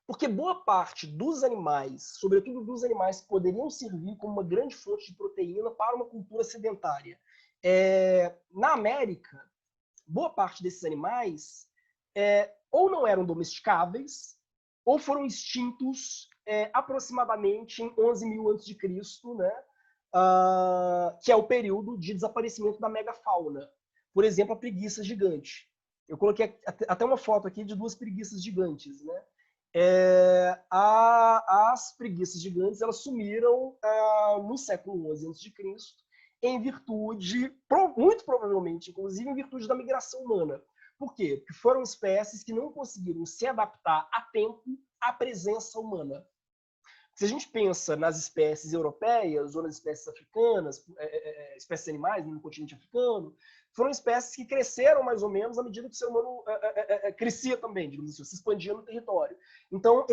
Speaker 1: Porque boa parte dos animais, sobretudo dos animais que poderiam servir como uma grande fonte de proteína para uma cultura sedentária, na América, boa parte desses animais ou não eram domesticáveis, ou foram extintos aproximadamente em 11.000 a.C., né? Que é o período de desaparecimento da megafauna. Por exemplo, a preguiça gigante. Eu coloquei até uma foto aqui de 2 preguiças gigantes, né? As preguiças gigantes elas sumiram no século XI a.C., em virtude, muito provavelmente, inclusive em virtude da migração humana. Por quê? Porque foram espécies que não conseguiram se adaptar a tempo à presença humana. Se a gente pensa nas espécies europeias ou nas espécies africanas, espécies animais no continente africano, foram espécies que cresceram mais ou menos à medida que o ser humano crescia também, digamos assim, se expandia no território. Então,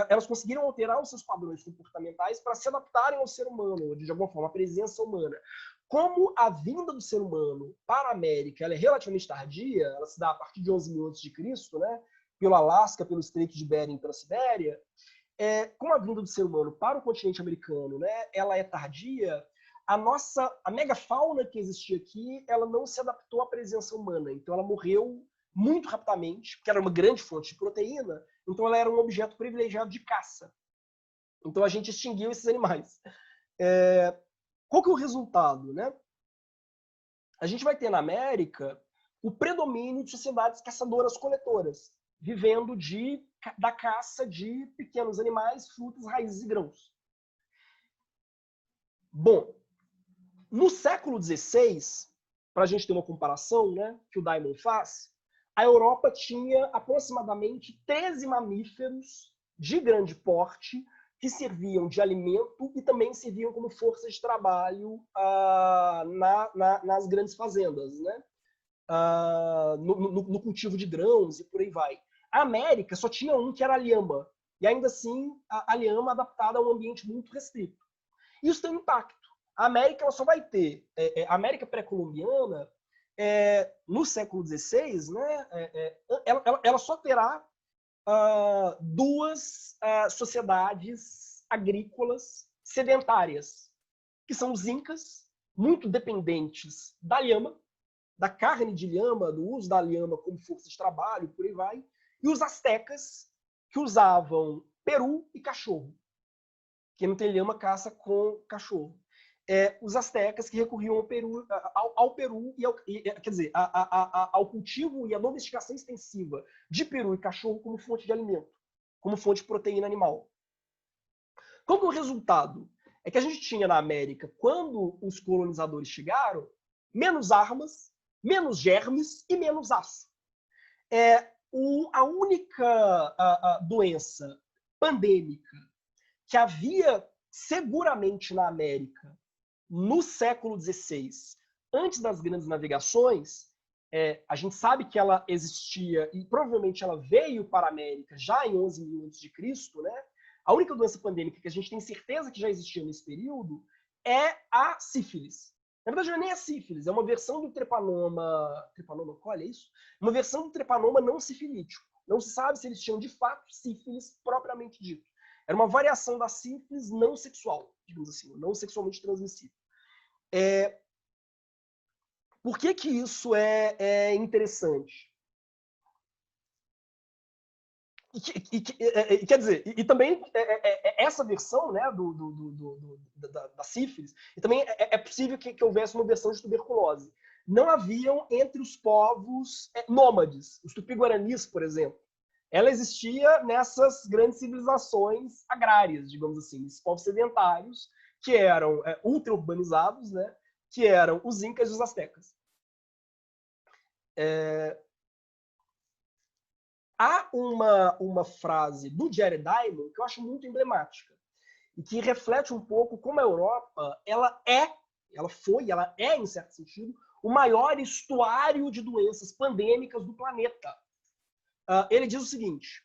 Speaker 1: elas conseguiram alterar os seus padrões comportamentais para se adaptarem ao ser humano, ou de alguma forma, à presença humana. Como a vinda do ser humano para a América ela é relativamente tardia, ela se dá a partir de 11.000 a.C., né? pelo Alasca, pelo Estreito de Bering, pela Sibéria, com a vinda do ser humano para o continente americano, né, ela é tardia, a megafauna que existia aqui, ela não se adaptou à presença humana, então ela morreu muito rapidamente, porque era uma grande fonte de proteína, então ela era um objeto privilegiado de caça. Então a gente extinguiu esses animais. Qual que é o resultado, né? A gente vai ter na América o predomínio de sociedades caçadoras-coletoras, vivendo da caça de pequenos animais, frutas, raízes e grãos. Bom, no século XVI, para a gente ter uma comparação, né, que o Diamond faz, a Europa tinha aproximadamente 13 mamíferos de grande porte que serviam de alimento e também serviam como força de trabalho nas grandes fazendas, né? No cultivo de grãos e por aí vai. A América só tinha um, que era a lhama, e ainda assim a lhama adaptada a um ambiente muito restrito. Isso tem um impacto. A América ela só vai ter, a América pré-colombiana, no século XVI, né, ela só terá duas sociedades agrícolas sedentárias, que são os incas, muito dependentes da lhama, da carne de lhama, do uso da lhama como força de trabalho, por aí vai, e os astecas, que usavam peru e cachorro. Quem não tem lhama caça com cachorro. Os astecas que recorriam ao peru quer dizer, ao cultivo e à domesticação extensiva de peru e cachorro como fonte de alimento, como fonte de proteína animal. Qual que é o resultado? É que a gente tinha na América, quando os colonizadores chegaram, menos armas, menos germes e menos aço. A única doença pandêmica que havia seguramente na América no século XVI, antes das grandes navegações, a gente sabe que ela existia e provavelmente ela veio para a América já em 11.000 a.C., né? A única doença pandêmica que a gente tem certeza que já existia nesse período é a sífilis. Na verdade, não é nem a sífilis, é uma versão do trepanoma... Trepanoma coli, é isso? Uma versão do trepanoma não sifilítico. Não se sabe se eles tinham, de fato, sífilis propriamente dito. Era uma variação da sífilis não sexual, digamos assim, não sexualmente transmissível. Por que que isso é interessante? Quer dizer, e também essa versão, né, da sífilis, e também é possível que houvesse uma versão de tuberculose. Não haviam entre os povos nômades, os tupi-guaranis, por exemplo. Ela existia nessas grandes civilizações agrárias, digamos assim, esses povos sedentários, que eram ultra-urbanizados, né, que eram os incas e os astecas. Há uma frase do Jared Diamond que eu acho muito emblemática e que reflete um pouco como a Europa ela é, em certo sentido, o maior estuário de doenças pandêmicas do planeta. Ele diz o seguinte: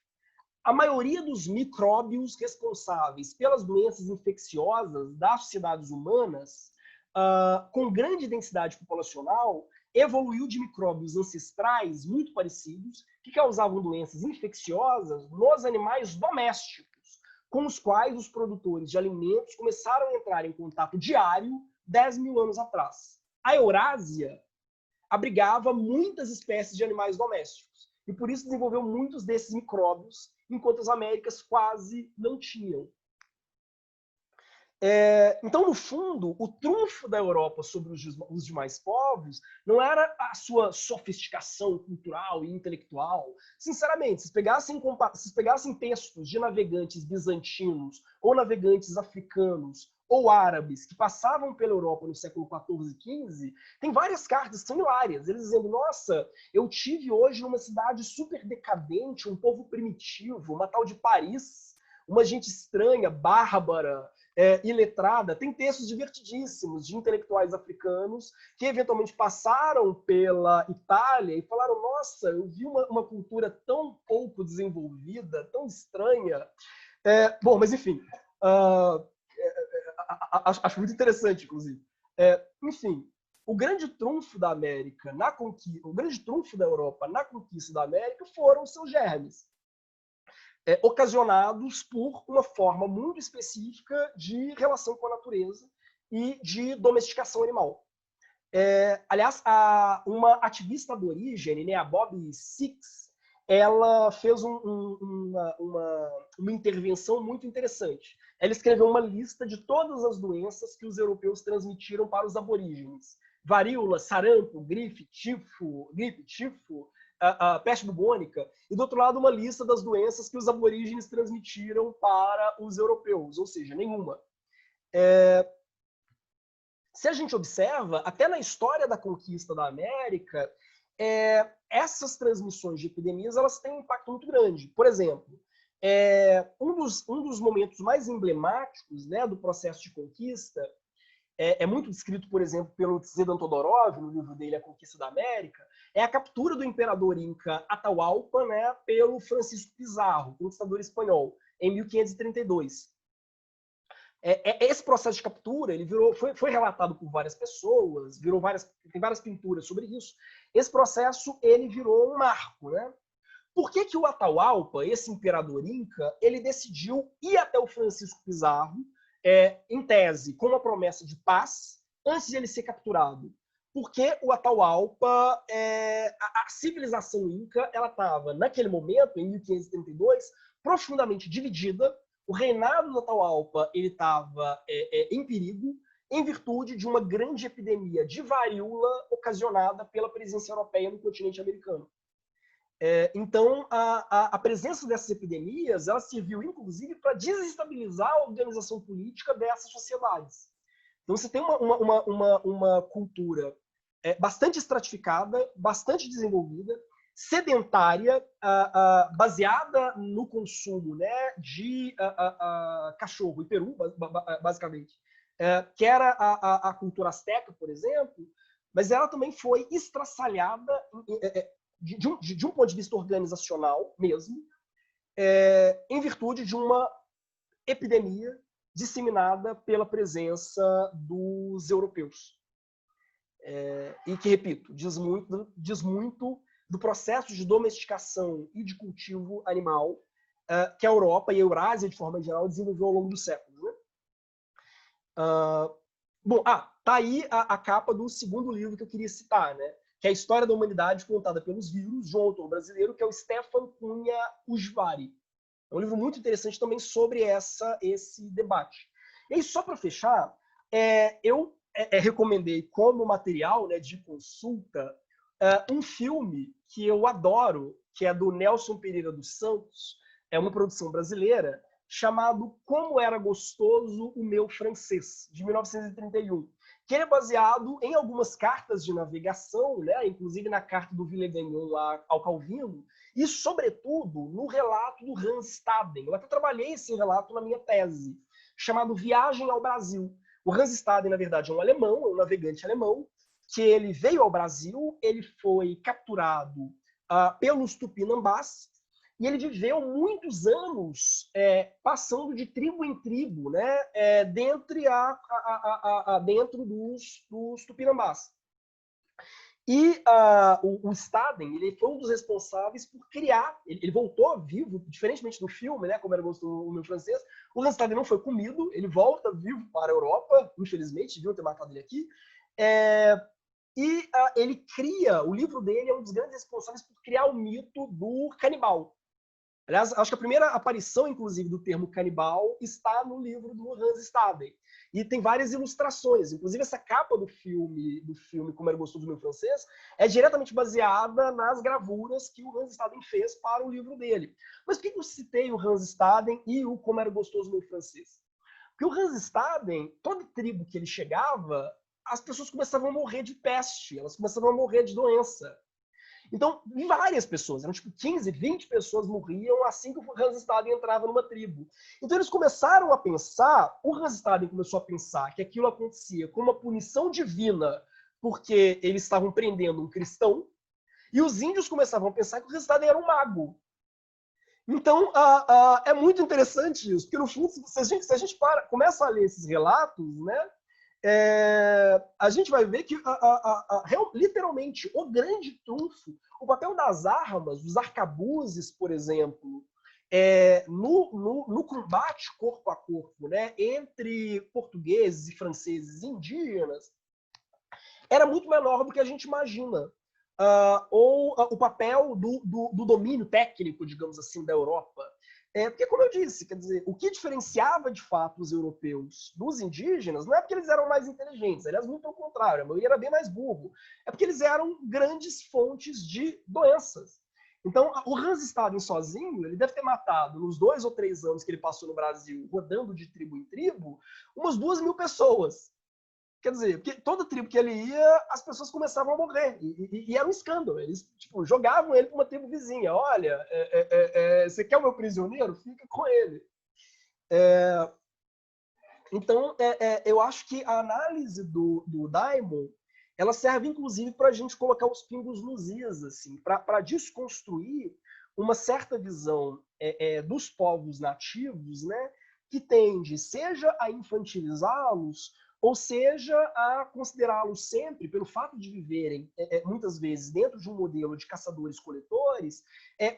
Speaker 1: a maioria dos micróbios responsáveis pelas doenças infecciosas das sociedades humanas, com grande densidade populacional, evoluiu de micróbios ancestrais muito parecidos que causavam doenças infecciosas nos animais domésticos, com os quais os produtores de alimentos começaram a entrar em contato diário 10.000 anos atrás. A Eurásia abrigava muitas espécies de animais domésticos e por isso desenvolveu muitos desses micróbios, enquanto as Américas quase não tinham. Então, no fundo, o trunfo da Europa sobre os demais povos não era a sua sofisticação cultural e intelectual. Sinceramente, se pegassem textos de navegantes bizantinos ou navegantes africanos ou árabes que passavam pela Europa no século XIV e XV, tem várias cartas que são hilárias. Eles dizendo, nossa, eu tive hoje numa cidade super decadente, um povo primitivo, uma tal de Paris, uma gente estranha, bárbara, iletrada. Tem textos divertidíssimos de intelectuais africanos que eventualmente passaram pela Itália e falaram, nossa, eu vi uma cultura tão pouco desenvolvida, tão estranha. Bom, mas enfim, acho muito interessante, inclusive. Enfim, o grande trunfo da América na conquista, o grande trunfo da Europa na conquista da América foram os seus germes, ocasionados por uma forma muito específica de relação com a natureza e de domesticação animal. Aliás, uma ativista aborígene, né, a Bobby Six, ela fez uma intervenção muito interessante. Ela escreveu uma lista de todas as doenças que os europeus transmitiram para os aborígenes. Varíola, sarampo, gripe, tifo, peste bubônica, e do outro lado uma lista das doenças que os aborígenes transmitiram para os europeus, ou seja, nenhuma. Se a gente observa, até na história da conquista da América, essas transmissões de epidemias elas têm um impacto muito grande. Por exemplo, um dos momentos mais emblemáticos, né, do processo de conquista é muito descrito, por exemplo, pelo Tzvetan Todorov, no livro dele A Conquista da América, é a captura do imperador inca Atahualpa, né, pelo Francisco Pizarro, conquistador espanhol, em 1532. Esse processo de captura ele foi relatado por várias pessoas, tem várias pinturas sobre isso. Esse processo ele virou um marco, né? Por que o Atahualpa, esse imperador inca, ele decidiu ir até o Francisco Pizarro, em tese, com uma promessa de paz, antes de ele ser capturado? Porque o Atahualpa, a civilização inca, ela estava, naquele momento, em 1532, profundamente dividida. O reinado do Atahualpa estava em perigo, em virtude de uma grande epidemia de varíola ocasionada pela presença europeia no continente americano. Então, a presença dessas epidemias ela serviu, inclusive, para desestabilizar a organização política dessas sociedades. Então, você tem uma cultura bastante estratificada, bastante desenvolvida, sedentária, baseada no consumo, né, de cachorro e peru, basicamente, que era a cultura asteca, por exemplo, mas ela também foi estraçalhada de um ponto de vista organizacional mesmo, em virtude de uma epidemia disseminada pela presença dos europeus. E que, repito, diz muito do processo de domesticação e de cultivo animal que a Europa e a Eurásia, de forma geral, desenvolveu ao longo dos séculos. Né? Bom, tá aí a capa do segundo livro que eu queria citar, né? Que é a História da Humanidade contada pelos vírus, de um autor brasileiro, que é o Stefan Cunha Ujvari. É um livro muito interessante também sobre esse debate. E aí, só para fechar, eu recomendei como material, né, de consulta um filme que eu adoro, que é do Nelson Pereira dos Santos, é uma produção brasileira, chamado Como Era Gostoso o Meu Francês, de 1931. Que ele é baseado em algumas cartas de navegação, né, inclusive na carta do Villegagnon ao Calvino, e, sobretudo, no relato do Hans Staden. Eu até trabalhei esse relato na minha tese, chamado Viagem ao Brasil. O Hans Staden, na verdade, é um alemão, é um navegante alemão, que ele veio ao Brasil, ele foi capturado pelos Tupinambás, e ele viveu muitos anos passando de tribo em tribo, né, dentro dos Tupinambás. E o Staden, ele foi um dos responsáveis por criar, ele voltou vivo, diferentemente do filme, né, Como Era Gostoso o Meu Francês, o Hans Staden não foi comido, ele volta vivo para a Europa, infelizmente, deviam ter matado ele aqui, e ele cria, o livro dele é um dos grandes responsáveis por criar o mito do canibal. Aliás, acho que a primeira aparição, inclusive, do termo canibal está no livro do Hans Staden. E tem várias ilustrações. Inclusive, essa capa do filme Como Era Gostoso do Meu Francês é diretamente baseada nas gravuras que o Hans Staden fez para o livro dele. Mas por que eu citei o Hans Staden e o Como Era Gostoso do Meu Francês? Porque o Hans Staden, toda tribo que ele chegava, as pessoas começavam a morrer de peste, elas começavam a morrer de doença. Então, várias pessoas, eram tipo 15, 20 pessoas morriam assim que o Hans Staden entrava numa tribo. Então eles começaram a pensar, o Hans Staden começou a pensar que aquilo acontecia como uma punição divina, porque eles estavam prendendo um cristão, e os índios começavam a pensar que o Hans Staden era um mago. Então, é muito interessante isso, porque no fundo, se a gente começa a ler esses relatos, né, a gente vai ver que literalmente o grande trunfo, o papel das armas, dos arcabuzes, por exemplo, no combate corpo a corpo, né, entre portugueses e franceses e indígenas, era muito menor do que a gente imagina. Ou o papel do domínio técnico, digamos assim, da Europa. Porque, como eu disse, quer dizer, o que diferenciava de fato os europeus dos indígenas não é porque eles eram mais inteligentes, aliás, muito ao contrário, a maioria era bem mais burro, é porque eles eram grandes fontes de doenças. Então, o Hans Staden sozinho, ele deve ter matado, nos 2 ou 3 anos que ele passou no Brasil, rodando de tribo em tribo, umas 2.000 pessoas. Quer dizer, porque toda tribo que ele ia, as pessoas começavam a morrer. E era um escândalo. Eles jogavam ele para uma tribo vizinha. Olha, você quer o meu prisioneiro? Fica com ele. Então, eu acho que a análise do Daimon, ela serve, inclusive, para a gente colocar os pingos nos is, assim, para desconstruir uma certa visão dos povos nativos, né, que tende, seja a infantilizá-los, ou seja, a considerá-los sempre, pelo fato de viverem, muitas vezes, dentro de um modelo de caçadores-coletores,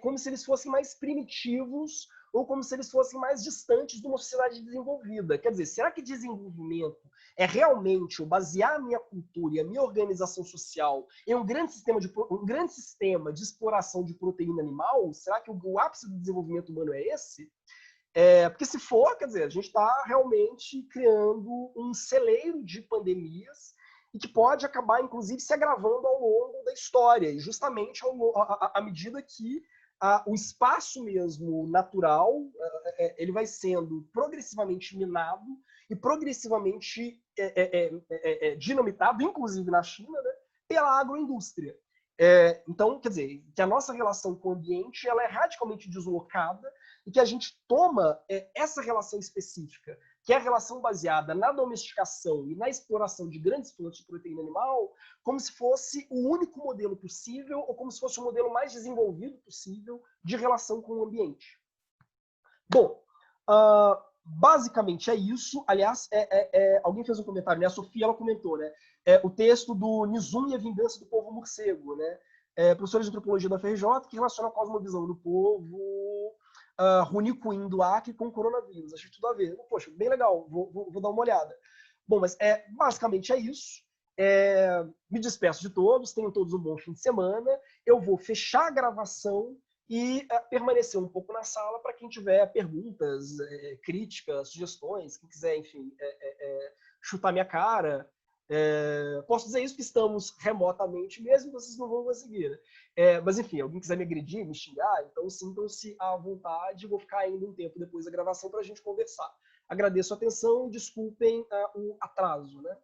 Speaker 1: como se eles fossem mais primitivos ou como se eles fossem mais distantes de uma sociedade desenvolvida. Quer dizer, será que desenvolvimento é realmente eu basear a minha cultura e a minha organização social em um grande sistema de exploração de proteína animal? Será que o ápice do desenvolvimento humano é esse? Porque se for, quer dizer, a gente está realmente criando um celeiro de pandemias e que pode acabar, inclusive, se agravando ao longo da história, e justamente à medida que o espaço mesmo natural ele vai sendo progressivamente minado e progressivamente dinamitado, inclusive na China, né, pela agroindústria. Então, quer dizer, que a nossa relação com o ambiente ela é radicalmente deslocada e que a gente toma essa relação específica, que é a relação baseada na domesticação e na exploração de grandes fontes de proteína animal, como se fosse o único modelo possível ou como se fosse o modelo mais desenvolvido possível de relação com o ambiente. Bom, basicamente é isso. Aliás, alguém fez um comentário, né? A Sofia ela comentou, né? O texto do Nizum e a Vingança do Povo Morcego, né? Professora de antropologia da FRJ, que relaciona a cosmovisão do povo Runicuim do Acre com o coronavírus. Achei tudo a ver. Poxa, bem legal, vou dar uma olhada. Bom, mas basicamente é isso. Me despeço de todos, tenham todos um bom fim de semana. Eu vou fechar a gravação e permanecer um pouco na sala para quem tiver perguntas, críticas, sugestões, quem quiser, enfim, chutar minha cara. Posso dizer isso que estamos remotamente mesmo, vocês não vão conseguir. Mas, enfim, alguém quiser me agredir, me xingar, então sintam-se à vontade, vou ficar ainda um tempo depois da gravação para a gente conversar. Agradeço a atenção, desculpem o atraso, né?